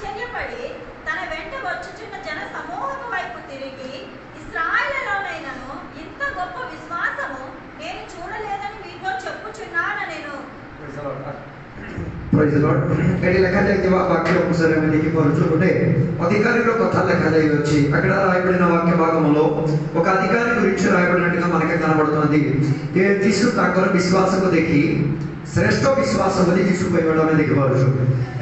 ఆశ్చర్యపడి తన వెంట వచ్చుచున్న జన సమూహము వైపు తిరిగి, ఇశ్రాయేలులోనైనను ఇంత గొప్ప విశ్వాసము నేను చూడలేదని మీతో చెప్పుచున్నాను నేను. ଏଠି ଲେଖାଯାଇଥିବା ବାକ୍ୟ ଅନୁସାରେ ଆମେ ଦେଖିପାରୁଛୁ ଗୋଟେ ଅଧିକାରୀର କଥା ଲେଖାଯାଇଅଛି। అక్కడ రాయబడిన వాక్య భాగంలో ఒక అధికారి గురించి రాయబడినట్టుగా మనకి కనబడుతుంది। యేసు ତାଙ୍କର విశ్వాసకు ଦେଖି శ్రేష్ఠ విశ్వాసం అని యేసు କହିବାଟା ଆମେ ଦେଖିପାରୁଛୁ।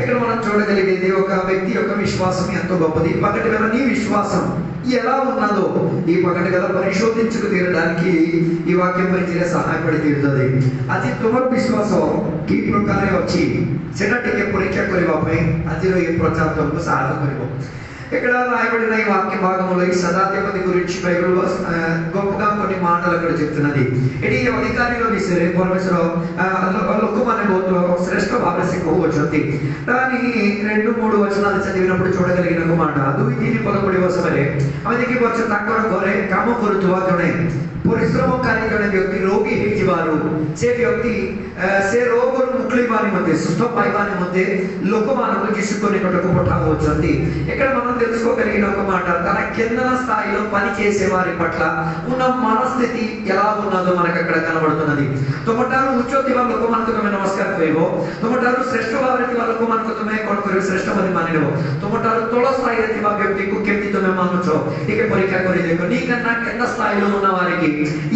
ఇక్కడ మనం చూడగలిగేది ఒక వ్యక్తి యొక్క విశ్వాసం ఎంతో గొప్పది। పగటి వేళ నీ విశ్వాసం ఎలా ఉన్నదో ఈ పగటి వేళ పరిశోధించుకు తీరడానికి ఈ వాక్యం పరిచర్య సహాయపడి తీరుతుంది। ଆଜି ତୁମର ବିଶ୍ୱାସ କି ପ୍ରକାରେ ଅଛି ସେଟା ଟିକେ ପରୀକ୍ଷା କରିବା ପାଇଁ ଆଜିର ఈ ପ୍ରଚାର ତୁମକୁ ସାହାଯ୍ୟ କରିବ। ఇక్కడ రాయబడిన ఈ వాక్య భాగంలో ఈ శతాధిపతి గురించి బైబిల్ గొప్పగా కొన్ని మాటలు అక్కడ చెప్తున్నది। ଏଠି ଅଧିକାରୀର ବିଷୟରେ ପରମେଶ୍ୱର ଲୋକମାନେ ବହୁତ శ్రేష్ఠ ଭାବରେ ସେ କହୁଅଛନ୍ତି। కానీ 2-3 వచనాలు చదివినప్పుడు చూడగలిగిన ఒక మాట 2-3 ସମୟରେ ଆମେ ଦେଖିପାରୁଛୁ ତାଙ୍କର ଘରେ କାମ କରୁଥିବା ଜଣେ ପରିଶ୍ରମକାରୀ ଜଣେ ବ୍ୟକ୍ତି ରୋଗୀ ହେଇଯିବାରୁ ସେ ବ୍ୟକ୍ତି ସେ ରୋଗରୁ ମୁକ୍ତିବା ନିମନ୍ତେ ସୁସ୍ଥ ପାଇବା ନିମନ୍ତେ ଲୋକମାନଙ୍କୁ ଯୀଶୁଙ୍କ నికటకు పఠావచ్చుంది। ఇక్కడ మనం తెలుసుకోగలిగిన ఒక మాట తన కింద స్థాయిలో పని చేసే వారి పట్ల ఉన్న మనస్థితి ఎలా ఉన్నదో మనకు అక్కడ కనబడుతున్నది। ତମଠାରୁ ଉଚ୍ଚ ଥିବା ଲୋକମାନଙ୍କୁ ତମେ ନମସ୍କାର କହିବ, ତମଠାରୁ ଶ୍ରେଷ୍ଠ ଭାବରେ ଥିବା ଲୋକମାନଙ୍କୁ ତମେ କଣ କରିବ ଶ୍ରେଷ୍ଠ ବୋଲି ମାନିବ, ତମଠାରୁ ତଳ ସ୍ଥାୟୀରେ ଥିବା ବ୍ୟକ୍ତିକୁ କେମିତି ତମେ ମାନୁଛ ଟିକେ పరీక్ష କରି ଦେଖ। నీకన్నా కింద స్థాయిలో ఉన్న వారికి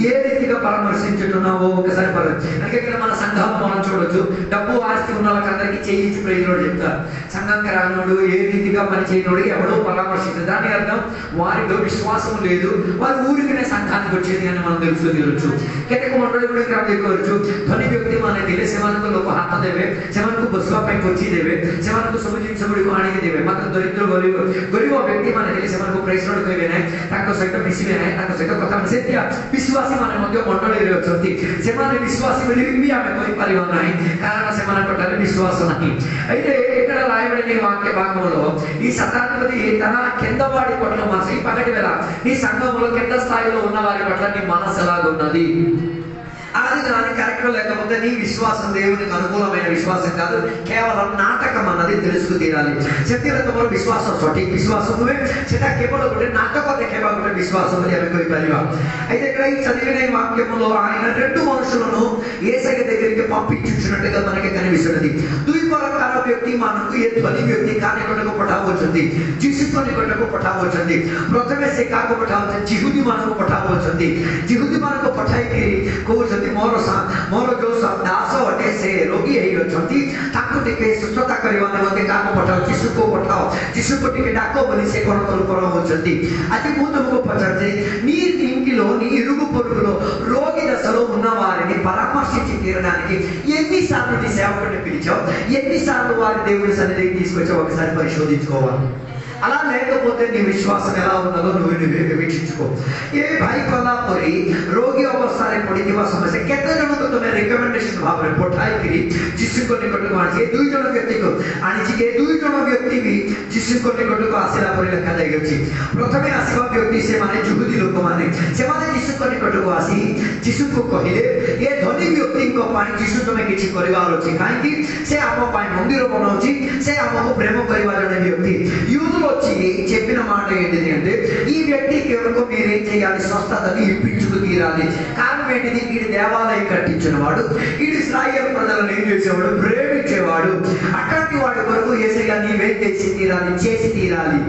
ఏ రీతిగా పరామర్శించుతున్నావో ఒకసారి అందుకే ఇక్కడ మన సంఘం మనం చూడొచ్చు। డబ్బు ఆస్తి ఉన్న వాళ్ళకందరికీ చేయించి ప్రజలు చెప్తారు, సంఘంకి రానోడు ఏ రీతిగా పని చేయనోడు ఎవడో పరామర్శించారు। దాని అర్థం వారిలో విశ్వాసం లేదు, వారి ఊరికినే సంఘానికి వచ్చేది అని మనం తెలుసుకోవచ్చు। କେତେକ ମଣ୍ଡଳୀ ଗୁଡ଼ିକ ଆମେ ଦେଖୁଛୁ ଧନୀ ବ୍ୟକ୍ତିମାନେ ଥିଲେ ସେମାନଙ୍କୁ ଲୋକ ହାତ ଦେବେ, ସେମାନଙ୍କୁ ବସିବା ପାଇଁ ଖୋଜି ଦେବେ, ସେମାନଙ୍କୁ ସବୁ ଜିନିଷ ଗୁଡ଼ିକୁ ଆଣିକି ଦେବେ। ମାତ୍ର ଦରିଦ୍ର ଗରିବ ବ୍ୟକ୍ତିମାନେ ଥିଲେ ସେମାନଙ୍କୁ ପ୍ରେସ୍ ରୋଡ୍ କହିବେ ନାହିଁ, ତାଙ୍କ ସହିତ ମିଶିବେ ନାହିଁ, ତାଙ୍କ ସହିତ କଥା ସେତିଆ ବିଶ୍ୱାସୀ ମାନେ ମଧ୍ୟ ମଣ୍ଡଳୀରେ ଅଛନ୍ତି। ସେମାନେ ବିଶ୍ୱାସୀ ବୋଲି ବି ଆମେ କହିପାରିବା ନାହିଁ, କାରଣ ସେମାନଙ୍କଠାରେ ବିଶ୍ୱାସ ନାହିଁ। అయితే ఇక్కడ రాయబడిన వాక్య భాగంలో ఈ శతాధిపతి తన కింద వాడి పట్ల మనసు ఈ పగటి వేళ నీ సంఘంలో కింద స్థాయిలో ఉన్న వారి పట్ల నీ మనసు ఎలాగున్నది అది దాని కరెక్ట్ లేకపోతే నీ విశ్వాసం దేవునికి అనుకూలమైన విశ్వాసం కాదు, కేవలం నాటకం అన్నది తెలుసుకు తీరాలి। ସେଥିରେ ତମର ବିଶ୍ୱାସ ସଠିକ ବିଶ୍ୱାସ ନୁହେଁ, ସେଟା କେବଳ ଗୋଟେ ନାଟକ ଦେଖେଇବା ଗୋଟେ ବିଶ୍ୱାସ ବୋଲି ଆମେ କହିପାରିବା। అయితే ఇక్కడ ఈ చదివిన ఈ వాక్యంలో ఆయన 2 మనుషులను యేసయ్య దగ్గరికి పంపించుచున్నట్టుగా మనకి కనిపిస్తున్నది। 2 ప్రకార వ్యక్తి మనకు ఏ ధ్వని వ్యక్తి కానికొండకు పఠావచ్చుంది, ଯୀଶୁଙ୍କ ନିକଟକୁ ପଠାଉଛନ୍ତି। ପ୍ରଥମେ ସେ କାହାକୁ ପଠାଉଛନ୍ତି? ଯିହୁଦୀ ମାନଙ୍କୁ ପଠାଉଛନ୍ତି। ଯିହୁଦୀ ମାନଙ୍କୁ ପଠାଇକି କହୁଛନ୍ତି ମୋର ଯୋଉ ଦାସ ଅଟେ ସେ ରୋଗୀ ହେଇଅଛନ୍ତି, ତାକୁ ଟିକେ ସୁସ୍ଥତା କରିବା ନିମନ୍ତେ କାହାକୁ ପଠାଅ? ଯୀଶୁକୁ ପଠାଅ, ଯୀଶుକୁ ଟିକେ ଡାକ ବୋଲି ସେ କଣ పరమవుతుంది। అది ମୁଁ ତମକୁ పచారుతే నీ ఇంటిలో నీ ఇరుగు పొరుగులో రోగి దశలో ఉన్న వారిని పరామర్శించి తీరడానికి ఎన్నిసార్లు నీ సేవకుడిని పిలిచావు, ఎన్నిసార్లు వారి దేవుడి సన్నిధికి తీసుకొచ్చావు ఒకసారి పరిశోధించుకోవాలి। అలా లేకపోతే నీ విశ్వాసం ఎలా ఉన్నదో నువ్వు వీక్షించుకో। ଏ ଭାଇ କଲା ପରି ରୋଗୀ ଅବସ୍ଥାରେ ପଡ଼ିଥିବା ସମସ୍ୟା କେତେ ଜଣକୁ ତମେ ରିକମେଣ୍ଡେସନ ଭାବରେ ପଠାଇକିରି ଯୀଶୁଙ୍କ ନିକଟକୁ ଆଣିଛି। ଏ 2 ଜଣ ବ୍ୟକ୍ତିକୁ ଆଣିଛି। ଏ 2 ଜଣ ବ୍ୟକ୍ତି ବି ଯୀଶୁଙ୍କ ନିକଟକୁ ଆସିଲା ପରି ଲେଖାଯାଇଅଛି। ପ୍ରଥମେ ଆସିବା ବ୍ୟକ୍ତି ସେମାନେ ଯୁହୁଦୀ ଲୋକମାନେ, ସେମାନେ ଯୀଶୁଙ୍କ ନିକଟକୁ ଆସି ଯୀଶୁଙ୍କୁ କହିଲେ ଏ ଧନୀ ବ୍ୟକ୍ତିଙ୍କ ପାଇଁ ଯୀଶୁ ତମେ କିଛି କରିବାର ଅଛି, କାହିଁକି ସେ ଆମ ପାଇଁ ମନ୍ଦିର ବନାଉଛି, ସେ ଆମକୁ ପ୍ରେମ କରିବା ଜଣେ ବ୍ୟକ୍ତି। వచ్చి చెప్పిన మాట ఏంటిది అంటే ఈ వ్యక్తికి ఎవరికో మీరేం చేయాలి, స్వస్థతని ఇప్పించుకు తీరాలి। కారణం ఏంటిది? వీడి దేవాలయం కట్టించిన వాడు, వీడి ఇశ్రాయేలు ప్రజలను ఏం చేసేవాడు? ప్రేమించేవాడు। అట్లాంటి వాడి కొరకు యేసయ్య నీవేం చేసి తీరాలి।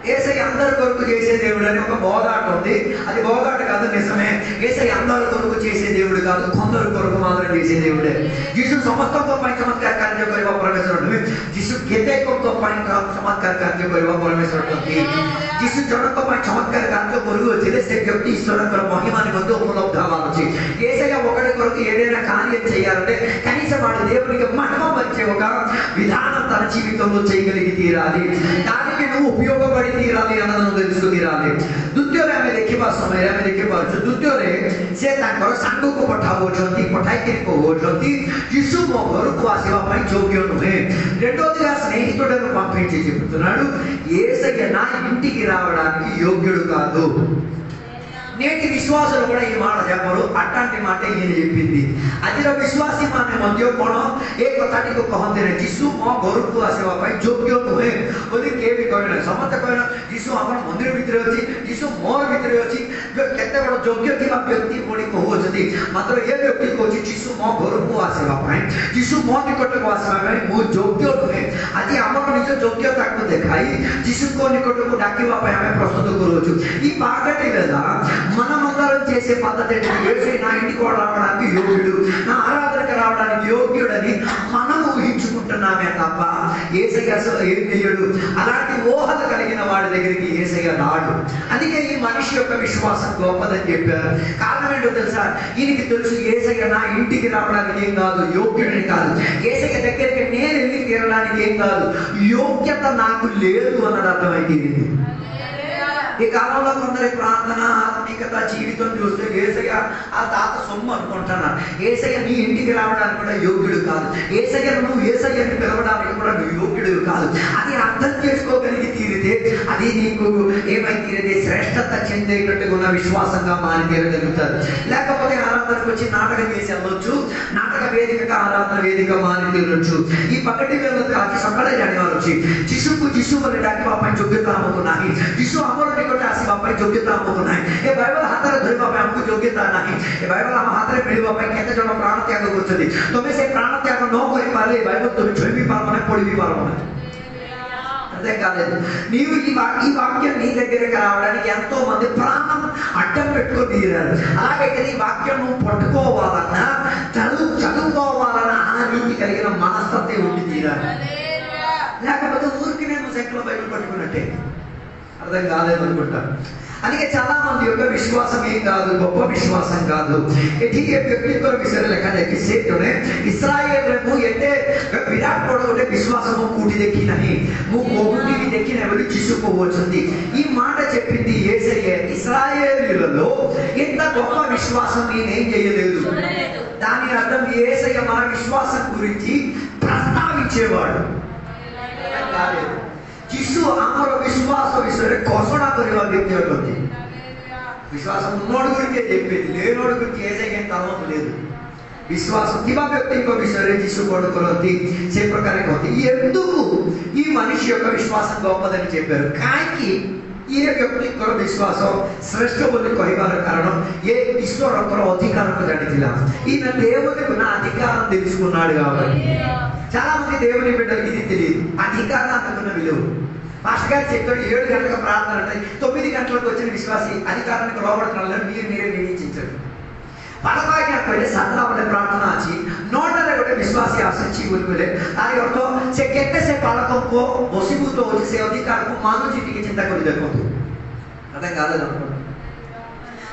యేసయ్య అందరి కొరకు చేసే దేవుడు అని ఒక బోధాట ఉంది, అది బోధాట కాదు, నిజమే। యేసయ్య అందరి కొరకు చేసే దేవుడు కాదు, కొందరు కొరకు మాత్రం చేసే దేవుడే। ଯୀଶୁ ସମସ୍ତଙ୍କ ପାଇଁ ଚମତ୍କାର କାର୍ଯ୍ୟ କରିବା ପରମେଶ୍ୱର ନୁହେଁ, ଯୀଶୁ କେତେକଙ୍କ ପାଇଁ ଚମତ୍କାର କାର୍ଯ୍ୟ କରିବା ପରମେଶ୍ୱର ନୁହେଁ। ଯୀଶୁ ଜଣଙ୍କ ପାଇଁ ଚମତ୍କାର କାର୍ଯ୍ୟ କରୁଥିଲେ ସେ వ్యక్తి ఈశ్వరుଙ୍କର మహిమ నిమిత్తం ఉపలబ్ధ అవ్వచ్చు। యేసయ్య ఒకటి కొరకు ఏదైనా కార్యం చేయాలంటే కనీసం వాడి దేవునికి మహిమ వచ్చే ఒక విధానం తన జీవితంలో చేయగలిగి తీరాలి, దానికి నువ్వు ఉపయోగపడి తీరాలి అన్నది తెలుసు తీరాలి। ଦ୍ୱିତୀୟରେ ଆମେ ଦେଖିବା ସମୟରେ ଆମେ ଦେଖିପାରୁଛୁ ଦ୍ୱିତୀୟରେ ସେ ତାଙ୍କର ସାଙ୍ଗକୁ ପଠାଇକିରି କହୁଛନ୍ତି ଯୀଶୁ ମୋ ଘରକୁ ଆସିବା ପାଇଁ ଯୋଗ୍ୟ ନୁହେଁ। రెండోదిగా స్నేహితుడను పంపించి చెబుతున్నాడు యేసయ్య నా ఇంటికి రావడానికి యోగ్యుడు కాదు। నేటి విశ్వాసులు కూడా ఈ మాట చెప్పరు, అట్లాంటి మాట ఈయన చెప్పింది। ଆଜିର ବିଶ୍ୱାସୀ ମାନେ ମଧ୍ୟ କ'ଣ ଏ କଥାଟିକୁ କହନ୍ତିନି ଯୀଶୁ ମୋ ଘରକୁ ଆସିବା ପାଇଁ ଯୋଗ୍ୟ ନୁହେଁ ବୋଲି କିଏ ବି କହେ ନାହିଁ। ସମସ୍ତେ କହେ ନା ଯୀଶୁ ଆମର ମନ୍ଦିର ଭିତରେ ଅଛି, ଯୀଶୁ ମୋର ଭିତରେ ଅଛି। କେତେ ବଡ଼ ଯୋଗ୍ୟ ଥିବା ବ୍ୟକ୍ତି ପୁଣି କହୁଅଛନ୍ତି, ମାତ୍ର ଏ ବ୍ୟକ୍ତି କହୁଛି ଯୀଶୁ ମୋ ଘରକୁ ଆସିବା ପାଇଁ, ଯୀଶୁ ମୋ ନିକଟକୁ ଆସିବା ପାଇଁ ମୁଁ ଯୋଗ୍ୟ ନୁହେଁ। ଆଜି ଆମର ନିଜ ଯୋଗ୍ୟତାକୁ ଦେଖାଇ ଯୀଶుଙ୍କ నికటకు ଡାକିବା ପାଇଁ ଆମେ ପ୍ରସ୍ତୁତ କରୁଅଛୁ। ఈ బాగటి వేళ మనమందరం చేసే పద్ధతి ఏంటంటే నా ఇంటికి రావడానికి యోగ్యుడు, నా ఆరాధనకు రావడానికి యోగ్యుడని మనం ఊహించుకుంటున్నామే తప్ప యేసయ్య అసలు ఏం చేయడు। అలాంటి ఊహలు కలిగిన వాడి దగ్గరికి యేసయ్య రాడు। అందుకే ఈ మనిషి యొక్క విశ్వాసం గొప్పదని చెప్పారు। కారణం ఏంటో తెలుసా? ఈయనకి తెలుసు యేసయ్య నా ఇంటికి రావడానికి ఏం కాదు, యోగ్యుడిని కాదు। యేసయ్య దగ్గరికి నేను వెళ్ళి తీరడానికి ఏం కాదు, యోగ్యత నాకు లేదు అన్నది అర్థమైంది। ఈ కాలంలో కొందరి ప్రార్థన ఆత్మికత జీవితం చూస్తే యేసయ్య ఆ తాత సొమ్ము అనుకుంటున్నారు। యేసయ్య నీ ఇంటికి రావడానికి కూడా యోగ్యుడు కాదు, నువ్వు యేసయ్యని పిలవడానికి కూడా నువ్వు యోగ్యుడు కాదు। అది అర్థం చేసుకోగలిగి తీరితే అది నీకు ఏమై తీరితే శ్రేష్టత చెందేటట్టుగా ఉన్న విశ్వాసంగా మారి తీరగలుగుతారు। లేకపోతే ఆరాధనకు వచ్చి నాటకం చేసి వెళ్ళొచ్చు, నాటక వేదికగా ఆరాధన వేదిక మారి తీరొచ్చు। ఈ పగటి వేళ కాచి సకల ଜାଣିବାର ଅଛି ଯୀଶୁକୁ ଯୀଶୁ ବୋଲି ଡାକିବା ପାଇଁ ଯୋଗ୍ୟତା ଆମକୁ ନାହିଁ। ଯୀଶୁ ଆମର ନିକଟରେ ଆସିବା ପାଇଁ ଯୋଗ୍ୟତା ଆମକୁ ନାହିଁ। ଏ ବାଇବଲ ହାତରେ ଧରିବା ପାଇଁ ଆମକୁ ଯୋଗ୍ୟତା ନାହିଁ। ଏ ବାଇବଲ ଆମ ହାତରେ ମିଳିବା ପାଇଁ କେତେ ଜଣ ପ୍ରାଣ ତ୍ୟାଗ କରୁଛନ୍ତି। ତମେ ସେ ପ୍ରାଣ ତ୍ୟାଗ ନ କରିପାରିଲେ ଏ ବାଇବଲ ତମେ ଛୁଇଁ ବି ପାରିବ ନାହିଁ, ପଢି ବି ପାରିବ ନାହିଁ। అదే కాలేదు, నీవు ఈ వాక్యం నీ దగ్గరకు రావడానికి ఎంతో మంది ప్రాణం అడ్డం పెట్టుకొని తీరారు। అలాగైతే ఈ వాక్యం నువ్వు పట్టుకోవాలన్నా చదువుకోవాలన్నా ఆ రీతి కలిగిన మనస్తత్వం ఉండి తీరాలి। లేకపోతే ఊరికి నేను సెక్లో బైబిల్ పట్టుకున్నట్టే అర్థం కాలేదనుకుంటా। అందుకే చాలా మంది యొక్క విశ్వాసం ఏం కాదు, గొప్ప విశ్వాసం కాదు। ଏଠି ଏ ବ୍ୟକ୍ତିଙ୍କର ବିଷୟରେ ଲେଖାଯାଇଛି ସେ ଜଣେ ଇସ୍ରାଏଲରେ ମୁଁ ଏତେ ବିରାଟ ବଡ଼ ଗୋଟେ ବିଶ୍ୱାସ ମୁଁ କୋଉଠି ଦେଖି ନାହିଁ, ମୁଁ କୋଉଠି ବି ଦେଖି ନାହିଁ ବୋଲି ଯୀଶୁ କହୁଅଛନ୍ତି। ఈ మాట చెప్పింది యేసయ్య। ఇశ్రాయేలీయులలో ఇంత గొప్ప విశ్వాసం నేనేం చేయలేదు। దాని అర్థం యేసయ్య మన విశ్వాసం గురించి ప్రస్తావించేవాడు కాలేదు। ଯୀଶୁ ଆମର ବିଶ୍ୱାସ ବିଷୟରେ ଘୋଷଣା କରିବା ବ୍ୟକ୍ତି ଅଟନ୍ତି। ବିଶ୍ୱାସ ఉన్నోడు గురించి చెప్పేది, లేనోడు గురించి యేసయ్య తలపు లేదు। విశ్వాସ ଥିବା ବ୍ୟକ୍ତିଙ୍କ ବିଷୟରେ ଯୀଶୁ କଣ କରନ୍ତି, ସେ ପ୍ରକାର କହନ୍ତି। ఎందుకు ఈ మనిషి యొక్క విశ్వాసం గొప్పదని చెప్పారు? କାହିଁକି ଏ ବ୍ୟକ୍ତିଙ୍କର ବିଶ୍ୱାସ ଶ୍ରେଷ୍ଠ ବୋଲି କହିବାର କାରଣ ఏ ଈଶ୍ୱରଙ୍କର ଅଧିକାରକୁ ଜାଣିଥିଲା। ఈయన దేవునికి నా అధికారం తెలుసుకున్నాడు కాబట్టి। చాలా మంది దేవుని బిడ్డలకి ఇది తెలియదు, అధికారాన్ని అనుకున్న విలువ। మాస్టర్ గారు చెప్పాడు 7 గంటలకు ప్రార్థన అంటే 9 గంటలకు వచ్చిన విశ్వాసి అధికారానికి లోబడుతున్నాడు మీరే నిరీక్షించాడు। ପାଳପାଇକି କହିଲେ ସାତଟା ବେଳେ ପ୍ରାର୍ଥନା ଅଛି, 9ଟାରେ ଗୋଟେ ବିଶ୍ୱାସୀ ଆସୁଛି ବୋଲି ତାର ଅର୍ଥ ସେ କେତେ ସେ ପାଳକଙ୍କୁ ବଶୀଭୂତ ହେଉଛି, ସେ ଅଧିକାରକୁ ମାନୁଛି। ଟିକେ ଚିନ୍ତା କରି ଦେଖନ୍ତୁ, అర్థం కాలేదు।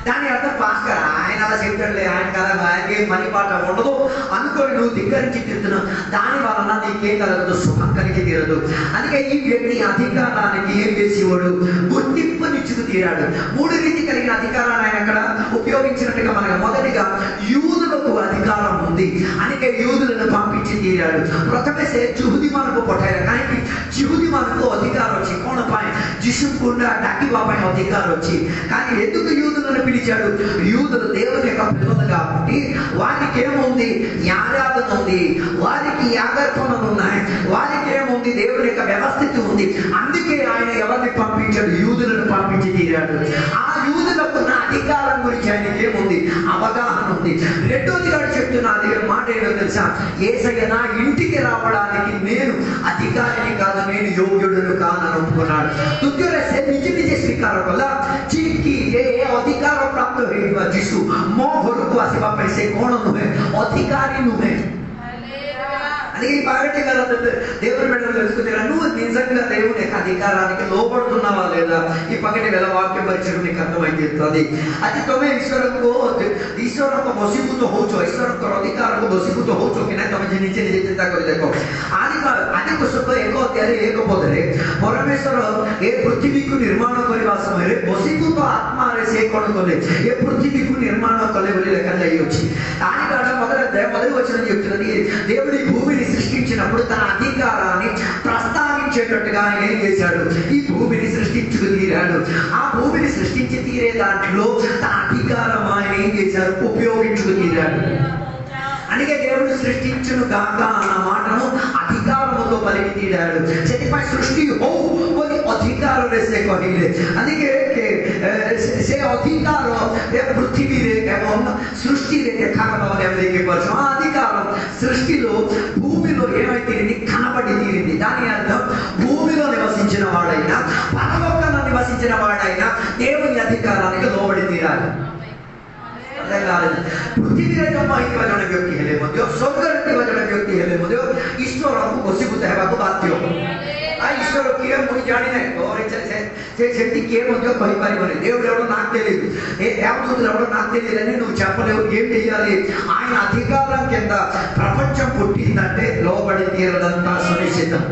దాని అర్థం పాస్టర్ ఆయన అలా చెప్తాడులే, ఆయన కదా ఆయనకి పని పాట ఉండదు అనుకొని నువ్వు ధిక్కరించి తిరుగుతున్నావు, దాని వలన నీకేం కలగదు, సుఖం కలిగి తీరదు। అందుకే ఈ వ్యక్తి అధికారానికి ఏం చేసేవాడు, గుర్తింపునిచ్చుకు తీరాడు। 3 రీతి కలిగిన అధికారాన్ని ఆయన అక్కడ ఉపయోగించినట్టుగా మనకు మొదటిగా యూదులకు అధికారం ఉంది, అందుకే యూదులను పంపించి తీరాడు। ప్రథమే से यहूदी ମାନଙ୍କୁ ପଠାଇଲା, କାହିଁକି यहूदी ମାନଙ୍କୁ ଅଧିକାର ଅଛି କଣ ପାଇଁ, ଯୀଶୁଙ୍କୁ ଡାକିବା ପାଇଁ ଅଧିକାର ଅଛି। కానీ ఎందుకు యూదులను పిలిచాడు? యూదులు దేవుని యొక్క పిల్లలు కాబట్టి వారికి ఏముంది, ఆరాధన ఉంది, వారికి యాగర్పణలు ఉన్నాయి, వారికి ఏముంది, దేవుని యొక్క వ్యవస్థితి ఉంది। అందుకే ఆయన ఎవరిని పంపించాడు, యూదులను పంపించి తీరాడు। ఆ యూదులకు నా అధికారం గురించి ఆయనకి ఏముంది, అవగాహన ఉంది। రెండోదిగా చెప్తున్నది మాట ఏంటో తెలుసా, యేసయ్య నా ఇంటికి రావడానికి నేను అధికారిని కాదు, నేను యోగ్యుడును కానని ఒప్పుకున్నాడు। ଦ୍ୱିତୀୟରେ ସେ ନିଜେ ନିଜେ ସ୍ୱୀକାର କଲା କି ଏ ଅଧିକାର ପ୍ରାପ୍ତ ହେଇଥିବା ଯୀଶୁ ମୋ ଘରକୁ ଆସିବା ପାଇଁ ସେ କଣ ନୁହେଁ, ଅଧିକାରୀ ନୁହେଁ। అందుకే ఈ పగటి వేళ దేవుని బిడ్డలు తెలుసుకుంటారా, నువ్వు నిజంగా దేవుని యొక్క అధికారానికి లోపడుతున్నావా లేదా? ఈ పగటి వేళ వాక్య పరిచయం నీకు అర్థమైతుంది। ଆଜି ତମେ ଈଶ୍ୱରଙ୍କ ବଶୀଭୂତ ହଉଛ, ଈଶ୍ୱରଙ୍କର ଅଧିକାରକୁ ବଶୀଭୂତ ହଉଛ କି ନାହିଁ ତମେ ନିଜେ ନିଜେ ଚିନ୍ତା କରି ଦେଖ। ଆଦି ପୁସ୍ତକ 1 ଅଧ୍ୟାୟରେ 1 ପଦରେ ପରମେଶ୍ୱର ଏ ପୃଥିବୀକୁ ନିର୍ମାଣ କରିବା ସମୟରେ ବଶୀଭୂତ ଆତ୍ମାରେ ସେ କଣ କଲେ, ଏ ପୃଥିବୀକୁ ନିର୍ମାଣ କଲେ ବୋଲି ଲେଖାଯାଇଅଛି। దాని కారణం మొదటి వచనం చెప్తున్నది, దేవుడి భూమిని సృష్టించినప్పుడు తన అధికారాన్ని ప్రస్తావించేటట్టుగా ఆయన ఏం చేశాడు? ఈ భూమిని సృష్టించుకు తీరాడు. ఆ భూమిని సృష్టించి తీరే దాంట్లో తన అధికారం ఆయన ఏం చేశారు? ఉపయోగించుకు తీరాడు. అందుకే దేవుడు సృష్టించును గాక అన్న మాటను అధికారముతో పలికి తీరాడు. ସେଥିପାଇଁ ସୃଷ୍ଟି ହଉ ବୋଲି ଅଧିକାରରେ ସେ କହିଲେ. అందుకే ସେ ଅଧିକାର ପୃଥିବୀରେ ଏବଂ సృష్టిରେ ଦେଖାଗଲା ବୋଲି ଆମେ ଦେଖିପାରୁଛୁ. ఆ అధికారం సృష్టిలో భూమిలో ఏమైతే కనబడి తీరింది. దాని అర్థం భూమిలో నివసించిన వాడైనా పరలోకంలో నివసించిన వాడైనా దేవుని అధికారానికి లోబడి తీరాలి. ପୃଥିବୀରେ ଜନ୍ମ ହେଇଥିବା ଜଣେ ବ୍ୟକ୍ତି ହେଲେ ମଧ୍ୟ, ସ୍ୱର୍ଗରେ ଥିବା ଜଣେ ବ୍ୟକ୍ତି ହେଲେ ମଧ୍ୟ ଈଶ୍ୱରଙ୍କୁ ବଶୀଭୂତ ହେବାକୁ ବାଧ୍ୟ. ଈଶ୍ୱର କିଏ ମୁଁ ଜାଣିନାହିଁ, ସେମିତି କିଏ ମଧ୍ୟ କହିପାରିବନି. దేవుడు ఎవడో నాకు తెలియదు, దేవదూతలు ఎవడో నాకు తెలియదని నువ్వు చెప్పలేవు. ఏం చెయ్యాలి? ఆయన అధికారం కింద ప్రపంచం పుట్టిందంటే లోబడి తీరదంతా సునిశ్చితం.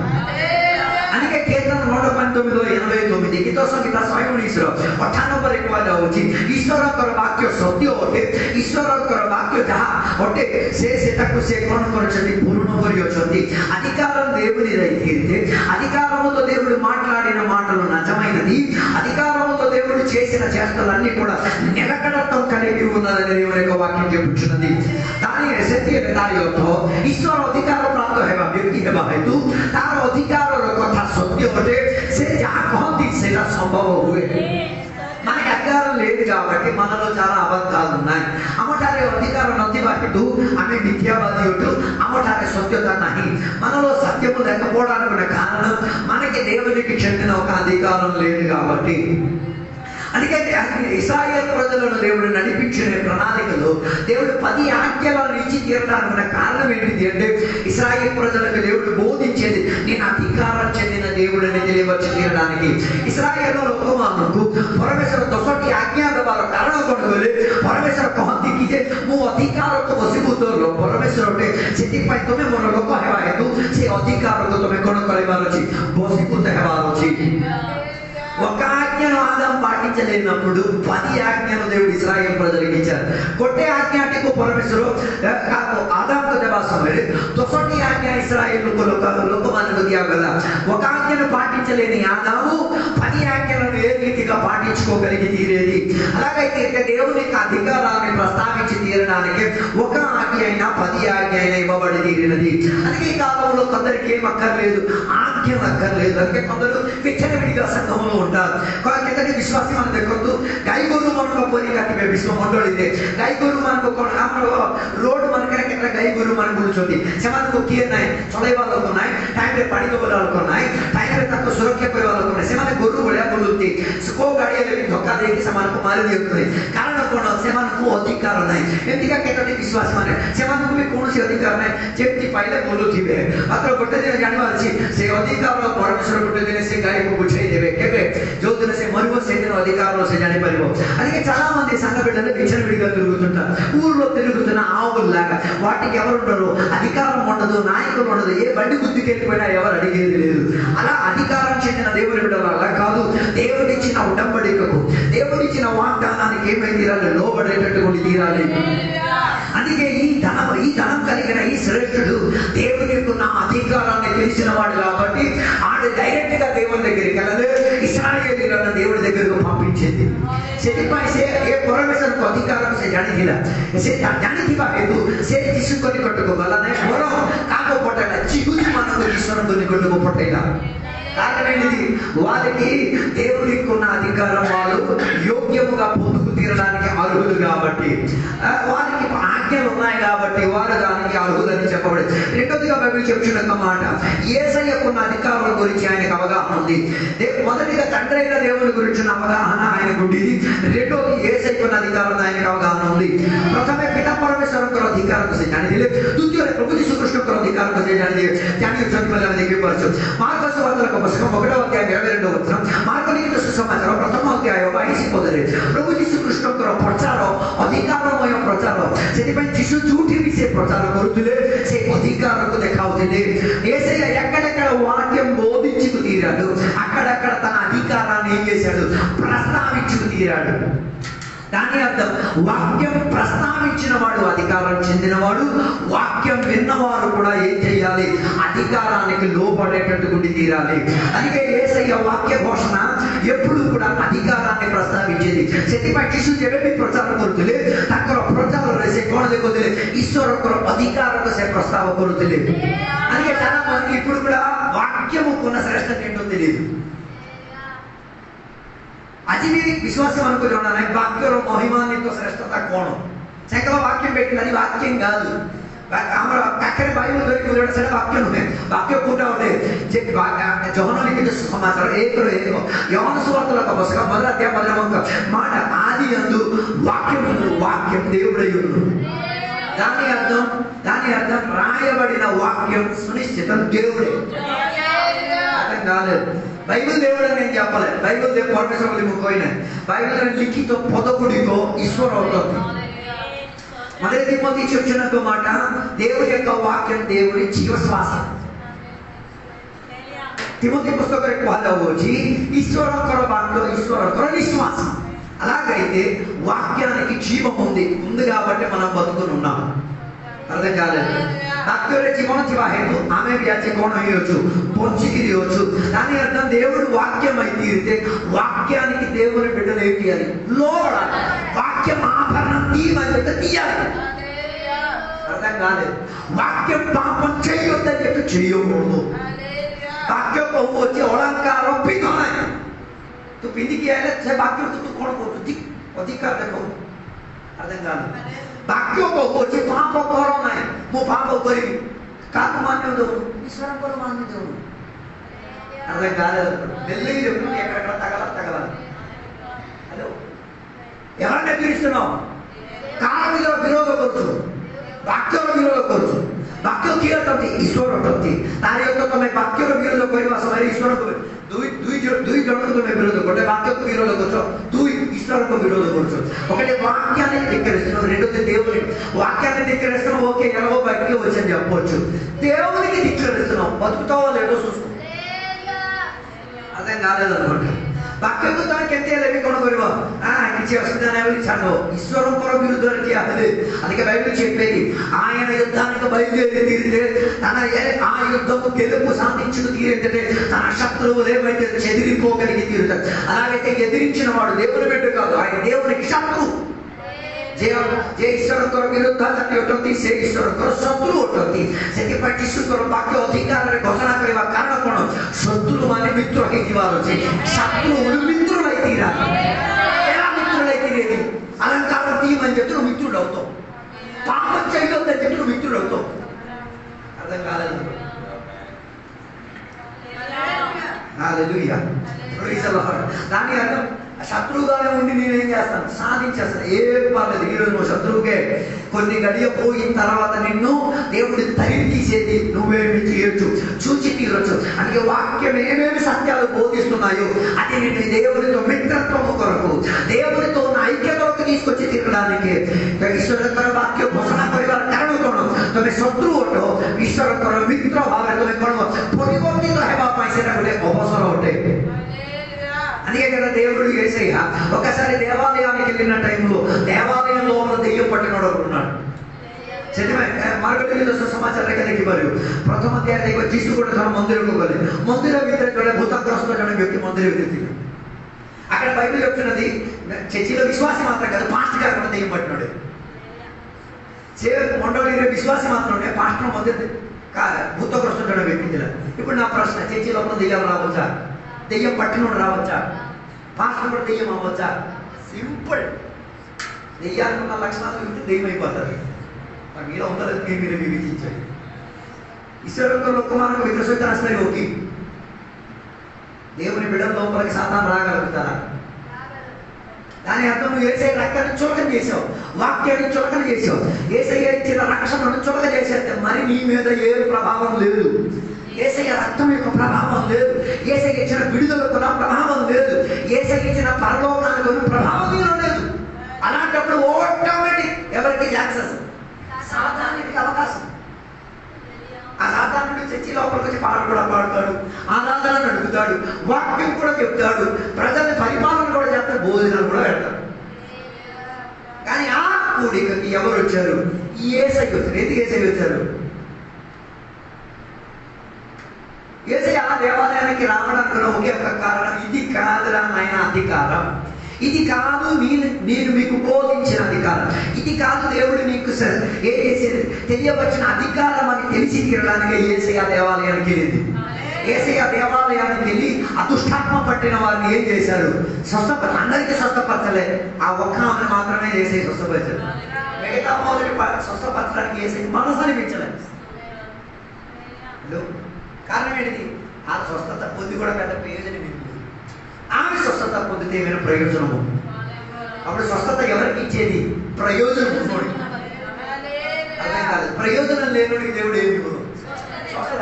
అందుకే కీర్తన 119:89 ଗୀତ ସଂହିତା 119:98 କୁହାଯାଉଛି ଈଶ୍ୱରଙ୍କର ବାକ୍ୟ ସତ୍ୟ ଅଟେ, ଈଶ୍ୱରଙ୍କର ବାକ୍ୟ ଯାହା ଅଟେ ସେଟାକୁ ସେ କ'ଣ କରିଛନ୍ତି? ପୂର୍ଣ୍ଣ କରିଅଛନ୍ତି. అధికారం దేవునిదైతే అధికారముతో దేవుడు మాట్లాడిన మాటలు నిజమైనది, అధికారముతో దేవుడు చేసిన చేష్టలన్నీ కూడా నిలకడత్వం కలిగి ఉన్నదని దేవుని యొక్క వాక్యం చెప్పుచున్నది. దాని ସେଥିରେ ତାରି ଅର୍ଥ ଈଶ୍ୱର ଅଧିକାର ପ୍ରାପ୍ତ ହେବା ବ୍ୟକ୍ତି ହେବା ହେତୁ ତାର ଅଧିକାରର କଥା ସତ୍ୟ ଅଟେ, ସେ ଯାହା କହନ୍ତି ସେଟା ସମ୍ଭବ ହୁଏ. మనకి అధికారం లేదు కాబట్టి మనలో చాలా అబద్ధాలు ఉన్నాయి. ଆମଠାରେ ଅଧିକାର ନଥିବା ହେତୁ ଆମେ మిథ్యావాది ଅଟୁ, ଆମଠାରେ సత్యత ନାହିଁ. మనలో సత్యము లేకపోవడానికి కారణం మనకి దేవునికి చెందిన ఒక అధికారం లేదు కాబట్టి. అందుకే ఇశ్రాయేలు ప్రజలను దేవుడు నడిపించిన ప్రణాళికలో దేవుడు 10 ఆజ్ఞలను ఇచ్చి తీరడానికి కారణం ఏంటిది అంటే ఇశ్రాయేలు ప్రజలకు దేవుడు బోధించేది నేను అధికారం చెందిన దేవుడిని తెలియవచ్చు తీరడానికి. ଇସ୍ରାଏଲର ଲୋକମାନଙ୍କୁ ପରମେଶ୍ୱର 10ଟି ଆଜ୍ଞା ଦେବାର କାରଣ କ'ଣ କହିଲେ? ପରମେଶ୍ୱର କହନ୍ତି କି ଯେ ମୁଁ ଅଧିକାରକୁ ବଶୀଭୂତ ପରମେଶ୍ୱର ଅଟେ, ସେଥିପାଇଁ ତୁମେ ମୋର ଲୋକ ହେବା ହେତୁ ସେ ଅଧିକାରକୁ ତୁମେ କ'ଣ କରିବାର ଅଛି? ବଶୀଭୂତ ହେବାର ଅଛି. ఒక ఆజ్ఞను ఆదాం పాటించలేనప్పుడు 10 ఆజ్ఞను దేవుడు ఇశ్రాయేలు ప్రజలకు ఇచ్చారు. ଗୋଟେ ଆଜ୍ଞାଟିକୁ ପରମେଶ୍ୱର ଆଦାମକୁ ଦେବା ସମୟରେ 10ଟି ଆଜ୍ଞା ఇశ్రాయేలు ଲୋକମାନଙ୍କୁ ଦିଆଗଲା. ఒక ఆజ్ఞను పాటించలేని ఆదాము 10 ఆజ్ఞలను ఏ రీతిగా పాటించుకోగలిగి తీరేది? అలాగైతే దేవుని అధికారాన్ని ప్రస్తావించి తీరడానికి ఒక ఆజ్ఞ అయినా 10 ఆజ్ఞ అయినా ఇవ్వబడి తీరినది. అందుకే ఈ కాలంలో కొందరికి ఏం అక్కర్లేదు, ఆజ్ఞలు అక్కర్లేదు. అందుకే కొందరు విచ్చలవిడిగా సంఘంలో ఉంటారు. କେତେଟି ବିଶ୍ୱାସୀ ମାନେ ଦେଖନ୍ତୁ ଗାଈ ଗୋରୁ ମାନଙ୍କ ପରି କାଟିବେ ବିଶ୍ୱ ମଣ୍ଡଳୀରେ. ଗାଈ ଗୋରୁ ମାନଙ୍କୁ କ'ଣ ଆମର ରୋଡ ମାନଙ୍କରେ କେତେ ଗାଈ ଗୋରୁ ମାନେ ବୁଲୁଛନ୍ତି, ସେମାନଙ୍କୁ କିଏ ନାହିଁ, ଚଳେଇବା ଲୋକ ନାହିଁ, ଟାଇମରେ ପାଣି ଦେବା ଲୋକ ନାହିଁ, ଟାଇମରେ ତାକୁ ସୁରକ୍ଷା କରିବା ଲୋକ ନାହିଁ. ସେମାନେ ଗୋରୁ ଭଳିଆ ବୁଲୁନ୍ତି, କୋଉ ଗାଡି ହେଲେ ବି ଧକ୍କା ଦେଇକି ସେମାନଙ୍କୁ ମାରି ଦିଅନ୍ତି. କାରଣ କ'ଣ? ସେମାନଙ୍କୁ ଅଧିକାର ନାହିଁ. ଏମିତିକା କେତୋଟି ବିଶ୍ୱାସୀ ମାନେ ସେମାନଙ୍କୁ ବି କୌଣସି ଅଧିକାର ନାହିଁ, ଯେମିତି ପାଇଲେ ବୁଲୁଥିବେ. ମାତ୍ର ଗୋଟେ ଦିନ ଜାଣିବାର ଅଛି ସେ ଅଧିକାର ପରମେଶ୍ୱର ଗୋଟେ ଦିନ ସେ ଗାଈକୁ ବୁଝେଇ ଦେବେ. କେବେ? ଯୋଉଦିନ ସେ మరువ సేదన అధికారంలో సే జానిపరివో. అందుకే చాలా మంది సంఘ బిడ్డలు విచ్చలవిడిగా తిరుగుతుంటారు. ఊర్లో తిరుగుతున్న ఆవుల్లాగా. వాటికి ఎవరు ఉండరు, అధికారం ఉండదు, నాయకులు ఉండదు, ఏ బండి గుద్దుకెళ్ళిపోయినా ఎవరు అడిగేది లేదు. అలా అధికారం చెందిన దేవుని బిడ్డలు అలా కాదు. దేవుడిచ్చిన ఉడంబడికకు, దేవుడిచ్చిన వాగ్దానానికి ఏమై తీరాలి? లోబడేటట్టుగా తీరాలి. అందుకే ఈ ధనం కలిగిన ఈ శ్రేష్ఠుడు దేవుని యొక్క అధికారాన్ని తెలిసిన వాడు కాబట్టి ఆడు డైరెక్ట్ గా దేవుని దగ్గరికి వెళ్ళదు, ఇశ్రాయేలీయులను దేవుడి దగ్గరకు పంపించేది. ସେଥିପାଇଁ ସେ ଏ ପରମେଶ୍ୱରଙ୍କ ଅଧିକାରକୁ ସେ ଜାଣିଥିଲା. ସେ ଜାଣିଥିବା ହେତୁ ସେ ଯୀଶୁଙ୍କ ନିକଟକୁ ଗଲା ନାହିଁ, ବରଂ କାହାକୁ ପଠେଇଲା? ଯିହୁଦୀମାନଙ୍କୁ ଈଶ୍ୱରଙ୍କ ନିକଟକୁ ପଠେଇଲା. కారణం ఏంటిది? వారికి దేవునికి ఉన్న అధికారం వాళ్ళు యోగ్యముగా పొందుకు తీరడానికి అర్హులు కాబట్టి, వారికి ఆజ్ఞలు ఉన్నాయి కాబట్టి వారు దానికి అర్హులని చెప్పబడింది. రెండోదిగా బైబిల్ చెప్తున్న మాట, యేసయ్యకున్న అధికారం గురించి ఆయనకు అవగాహన ఉంది. మొదటిగా తండ్రి అయిన దేవుని గురించిన అవగాహన ఆయనకు ఉండేది. రెండోది యేసయ్యకున్న అధికారం ఆయనకు అవగాహన ఉంది. ପ୍ରଥମେ ପିତା ପରମେଶ୍ୱରଙ୍କର ଅଧିକାରକୁ ସେ ଜାଣିଥିଲେ, ଦ୍ୱିତୀୟରେ ପ୍ରଭୁ ଯୀଶୁ କୃଷ୍ଣଙ୍କର ଅଧିକାରକୁ ସେ ଜାଣିଛନ୍ତି ବୋଲି ଆମେ ଦେଖିପାରୁଛୁ. ମାର୍କ ସୁବାର୍ତ୍ତାର పుస్తకం 1వ అధ్యాయం 22వ వచనం, మార్కు లిఖిత సుసమాచారం 1వ అధ్యాయం 22 ପଦରେ ପ୍ରଭୁ ଯୀଶୁ କୃଷ୍ଣଙ୍କର ପ୍ରଚାର ଅଧିକାରମୟ ପ୍ରଚାର. ସେଥିପାଇଁ ଯୀଶୁ ଯୋଉଠି ବି ସେ ପ୍ରଚାର କରୁଥିଲେ ସେ ଅଧିକାରକୁ ଦେଖାଉଥିଲେ. యేసయ్య ఎక్కడెక్కడ వాక్యం బోధించుకు తీరాడు, అక్కడక్కడ తన అధికారాన్ని ఏం చేశాడు? ప్రస్తావించుకు తీరాడు. దాని అర్థం వాక్యం ప్రస్తావించిన వాడు అధికారం చెందినవాడు, వాక్యం విన్నవారు కూడా ఏం చేయాలి? అధికారానికి లోపడేటట్టు గుడి తీరాలి. అందుకే యేసయ్య వాక్య ఘోషణ ఎప్పుడు కూడా అధికారాన్ని ప్రస్తావించేది. ସେଥିପାଇଁ ଯୀଶୁ ଯେବେ ବି ପ୍ରଚାର କରୁଥିଲେ ତାଙ୍କର ପ୍ରଚାରରେ ସେ କ'ଣ ଦେଖୁଥିଲେ? ଈଶ୍ୱରଙ୍କର ଅଧିକାରକୁ ସେ ପ୍ରସ୍ତାବ କରୁଥିଲେ. అందుకే చాలా మంది ఇప్పుడు కూడా వాక్యముకున్న శ్రేష్టత ఏంటో తెలియదు. ଆଜି ବି ବିଶ୍ୱାସ ମାନଙ୍କୁ ଜଣା ନାହିଁ ବାକ୍ୟର ମହିମାନ୍ୱିତ ଶ୍ରେଷ୍ଠତା କ'ଣ. ସେଙ୍କର ବାକ୍ୟ పెట్టినది వాక్యం కాదు. ଆମର ପାଖରେ ବାଇବେଲ ଧରିକି ବୁଲିବାଟା ସେଟା ବାକ୍ୟ ନୁହେଁ. ବାକ୍ୟ କୋଉଟା ଗୋଟେ ଯେ ଯୋହନ ଲିଖିତ ସମାଚାର 1:1 యోహాను సువార్తలో పుస్తకం 1:13 మాట ఆది యందు వాక్యం దేవుడై ఉన్నాడు. దాని అర్థం రాయబడిన వాక్యం సునిశ్చితం దేవుడే. అర్థం కాలేదు. బైబిల్ దేవుడు అని నేను చెప్పలేదు. బైబిల్ దేవుడు పరమేశ్వరుడి ముఖమైన బైబిల్ లిఖిత పదకుడికో ఈశ్వర అవుతుంది. మొదటి తిమోతి చెప్పిన మాట దేవుడి యొక్క వాక్యం దేవుడి జీవశ్వాస. తిమోతి పుస్తకం వచ్చి ఈశ్వరకర వాక్యం ఈశ్వరకర విశ్వాసం. అలాగైతే వాక్యానికి జీవం ఉంది కాబట్టి మనం బతుకుని ఉన్నాం. అర్థం కాలేదు. ବାକ୍ୟରେ ଜୀବନ ଥିବା ହେତୁ ଆମେ ବି ଆଜି କ'ଣ ହେଇଅଛୁ? ବଞ୍ଚିକିରି ଅଛୁ. దాని అర్థం దేవుడు వాక్యమై తీరితే వాక్యానికి దేవుని బిడ్డలు ఏం చేయాలి? లోబడాలి. వాక్యం ఆభరణం తీయాలి. అర్థం కాలేదు. వాక్యం పాపం చేయొద్దని చెప్పి చేయకూడదు. వాక్యం వచ్చి ଅଳଙ୍କାର ପିନ୍ଧ ନାହିଁ. ତୁ ପିନ୍ଧିକି ଆଇଲେ ସେ ବାକ୍ୟ ତୁ କ'ଣ କରୁଛୁ? ଅଧିକାର ଦେଖ. అర్థం కాదు. ବାକ୍ୟ କହୁଛି ପାପ କର ନାହିଁ. ମୁଁ ପାପ କରିବି. କାହାକୁ ମାନ୍ୟ ଦେଉను? ఈశ్వరంలో మాన్య దేవుడు. అర్థం కాలేదు. మెల్లిగా చెప్పు. ఎక్కడెక్కడ తగలాలి. హలో, ఎవరిని ఎదిరిస్తున్నావు? କାହାର ବିରୋଧ କରୁଛୁ? ବାକ୍ୟର ବିରୋଧ କରୁଛୁ. ବାକ୍ୟ କିଏ ଅଟନ୍ତି? ଈଶ୍ୱର ଅଟନ୍ତି. ତାରି ଅର୍ଥ ତମେ ବାକ୍ୟର ବିରୋଧ କରିବା ସମୟରେ ଈଶ୍ୱରକୁ ଦୁଇ ଜଣକୁ ତମେ ବିରୋଧ କରୁଛ. ବାକ୍ୟକୁ ବିରୋଧ କରୁଛ, ଦୁଇ ఈశ్వరకు విరోధం కూర్చో. ఒకటి వాక్యాన్ని ధిక్కరిస్తున్నావు, రెండోది దేవుని. వాక్యాన్ని ధిక్కరిస్తున్నావు, ఓకే ఎలాగో బయటికి వచ్చని చెప్పవచ్చు. దేవునికి ధిక్కరిస్తున్నావు, బతుకుతావో లేదో చూసుకో. అర్థం కాలేదనుకోండి. ବାକ୍ୟକୁ ତମେ କେତେ ହେଲେ ବି କ'ଣ କରିବ? କିଛି ଅସୁବିଧା ନାହିଁ ବୋଲି ଛାଡ଼. ଈଶ୍ୱରଙ୍କର ବିରୁଦ୍ଧରେ ଠିଆ ହେଲେ అందుకే బైబిల్ చెప్పేది ఆయన యుద్ధానికి బయలుదేరి తీరితే ఆ యుద్ధము గెలుపు సాధించుకు తీరేంటే తన శత్రువులు ఏమైతే చెదిరిపోగలిగి తీరుతారు. అలాగైతే ఎదిరించిన వాడు దేవుని బిడ్డ కాదు, ఆయన దేవునికి శత్రువు. ଯେ ଈଶ୍ୱରଙ୍କର ବିରୁଦ୍ଧ ଜାତି ଅଟନ୍ତି ସେ ଈଶ୍ୱରଙ୍କର ଶତ୍ରୁ ଅଟନ୍ତି. ସେଥିପାଇଁ ଯୀଶୁଙ୍କର ବାକ୍ୟ ଅଧିକାରରେ ଘୋଷଣା କରିବା କାରଣ କ'ଣ? ଶତ୍ରୁମାନେ ମିତ୍ର ହେଇଯିବାର ଅଛି. శత్రువులు మిత్రులై తీరాలి. ఎలా మిత్రులై తీరేది? అలంకారం తీయమని చెప్పి నువ్వు మిత్రుడు అవుతావు. పాపం చేయొద్దని చెప్పి నువ్వు మిత్రుడు అవుతావు. అర్థం కాలేదు. హల్లెలూయా, ప్రైజ్ ది లార్డ్. దాని అర్థం శత్రువుగానే ఉండి నేనేం చేస్తాను? సాధించేస్తాను. ఏం పర్లేదు. ఈరోజు నువ్వు శత్రువుకే కొన్ని గడియ పోయిన తర్వాత నిన్ను దేవుడి తరిమి తీసేది నువ్వేమి చేయొచ్చు, చూచి తీరొచ్చు. అందుకే వాక్యం ఏమేమి సత్యాలు బోధిస్తున్నాయో అది నిన్ను దేవుడితో మిత్రత్వము కొరకు, దేవుడితో ఉన్న ఐక్యతకు తీసుకొచ్చి తీరడానికి ଈଶ୍ୱରଙ୍କର ବାକ୍ୟ ଘୋଷଣା କରିବାର କାରଣ କ'ଣ? ତମେ ଶତ୍ରୁ ଅଟ, ଈଶ୍ୱରଙ୍କର ମିତ୍ର ଭାବରେ ତମେ କ'ଣ ପରିବର୍ତ୍ତିତ ହେବା ପାଇଁ ସେଟା ଗୋଟେ ଅବସର ଅଟେ. అందుకే కదా దేవుడు యేసయ్య ఒకసారి దేవాలయానికి వెళ్ళిన టైంలో దేవాలయం లోపల దెయ్యం పట్టినోడు ఉన్నాడు. ମାର୍ଗଟିରେ ଦୋଷ ସମାଚାର ଦେଖିପାରିବ. ପ୍ରଥମ ଅଧ୍ୟାୟରେ ଦେଖିବ ଯୀଶୁ ଗୋଟେ ଥର ମନ୍ଦିରକୁ ଗଲେ. ମନ୍ଦିର ଭିତରେ ଜଣେ ଭୂତଗ୍ରସ୍ତ ଜଣେ ବ୍ୟକ୍ତି ମନ୍ଦିର ଭିତରେ ଥିଲେ. అక్కడ బైబిల్ చెప్తున్నది చర్చిలో విశ్వాసి మాత్రం కాదు, పాస్టర్ గారు కూడా దెయ్యం పట్టినోడే. మండలిలో విశ్వాసి మాత్రమే పాస్టర్ మధ్య భూతగ్రస్త జన వ్యక్తి ଥିଲା. ఇప్పుడు నా ప్రశ్న, చర్చి లోపల దెయ్యం రావచ్చా? దెయ్యం పట్టినోడు రావచ్చా? పాస్టర్ కూడా దెయ్యం అవ్వచ్చా? సింపుల్. దెయ్యానికి ఉన్న లక్షణాలు వింటే దెయ్యం అయిపోతారు. మీలో ఉందని మీరు వివేచించండి. ఈశ్వరంతో లోకమానకు వికృత రాస్తాయి. ఓకే, దేవుని బిడ్డల లోపలికి సాతాను రాగలుగుతారా? దాని అర్థం నువ్వు యేసయ్య రక్తాన్ని చులకన చేసావు, వాక్యాన్ని చులకన చేసావు, యేసయ్య ఇచ్చిన రక్షణను చులక చేసేస్తే మరి నీ మీద ఏ ప్రభావం లేదు. యేసయ్య రక్తం యొక్క ప్రభావం లేదు, యేసయ్య ఇచ్చిన విడుదలకు ప్రభావం లేదు, యేసయ్య ఇచ్చిన పరలోకానికి ప్రభావం లేదు. అలాంటప్పుడు ఆటోమేటిక్ ఎవరికి యాక్సెస్? సాతానుడికి అవకాశం. ఆ సాతానుడు చర్చి లోపలికి వచ్చి పాటలు కూడా పాడతాడు, ఆరాధన నడుపుతాడు, వాక్యం కూడా చెప్తాడు, ప్రజల్ని పరిపాలన కూడా చేస్తాడు, భోజనాలు కూడా పెడతాడు. ఎవరు వచ్చారు? యేసయ్య వచ్చారు. ఎందుకు యేసయ్య వచ్చారు? యేసయ్య ఆ దేవాలయానికి రావడానికి ఒకే ఒక కారణం, ఇది కాదురా నాయన అధికారం, ఇది కాదు నేను మీకు బోధించిన అధికారం, ఇది కాదు దేవుడు నీకు ఏం చేసేది తెలియవచ్చిన అధికారం అని తెలిసి తీరడానికి యేసయ్య దేవాలయానికి వెళ్ళింది. యేసయ్య దేవాలయానికి వెళ్ళి ఆ దుష్టాత్మ పట్టిన వారిని ఏం చేశారు? అందరికీ స్వస్థపరచలే, ఆ ఒక్క ఆమెను మాత్రమే యేసయ్య స్వస్థపరిచారు. మిగతా మొదటి స్వస్థపరచడానికి యేసయ్య మనసు అనిపించలేదు. కారణం ఏంటిది? ఆ స్వస్థత పొంది కూడా పెద్ద ప్రయోజనం ఏంటి? ఆమె స్వస్థత పొందితే ఏమైనా ప్రయోజనము? అప్పుడు స్వస్థత ఎవరికి ఇచ్చేది? ప్రయోజనం ఉన్నోడికి. అర్థం కాదు. ప్రయోజనం లేనుడికి దేవుడు ఏమి ఇవ్వడు.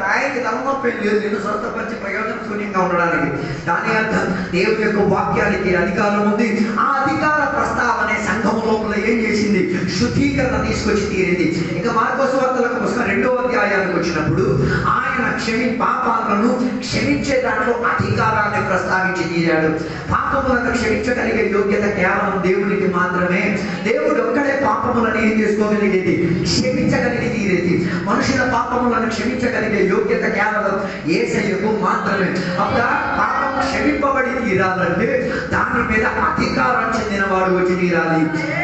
ఆయనకి తలనొప్పి లేదు, నిన్ను స్వస్థపరిచి ప్రయోజనం శూన్యంగా ఉండడానికి. దాని అర్థం దేవుని యొక్క వాక్యానికి అధికారం ఉంది. ఆ అధికార ప్రస్తావనే సంఘం లోపల ఏం చేసింది? శుద్ధీకరణ తీసుకొచ్చి తీరింది. ఇంకా మార్కొసు వార్తలకు పుస్తకం 2వ అధ్యాయానికి వచ్చినప్పుడు ఆయన పాపాలను క్షమించే దాంట్లో అధికారాన్ని ప్రస్తావించి తీరాడు. పాపములను క్షమించగలిగే యోగ్యత కేవలం దేవునికి మాత్రమే. దేవుడు ఒక్కడే పాపములను ఏం చేసుకోగలిగేది? క్షమించగలిగి తీరేది. మనుషుల పాపములను క్షమించగలిగే యోగ్యత కేవలం యేసయ్యకు మాత్రమే. అప్పుడు పాపం క్షమింపబడి తీరాలంటే దాని మీద అధికారం చెందిన వాడు వచ్చి తీరాలి.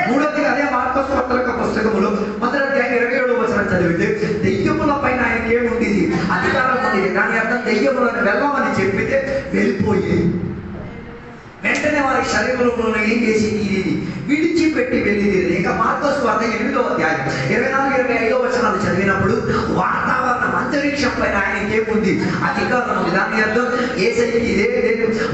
మూడవదిగా అదే మార్కొసు వార్తల పుస్తకములో 1:27 చదివితే దెయ్యముల పైన ఆయనకి ఏముండేది? అధికారం ఉండేది. దాని అర్థం దెయ్యములను వెళ్ళమని చెప్పితే వెళ్ళిపోయేది. వెంటనే వారి శరీరంలో ఏం చేసి తీరేది? విడిచిపెట్టి వెళ్ళి తీరేది. ఇంకా మార్కొసు వార్త 8వ అధ్యాయం 24-25 చదివినప్పుడు వాతావరణం అంతరిక్షం పైన ఆయనకి ఏముంది? అధికారం ఉంది. దాని అర్థం యేసయ్యకి ఇదే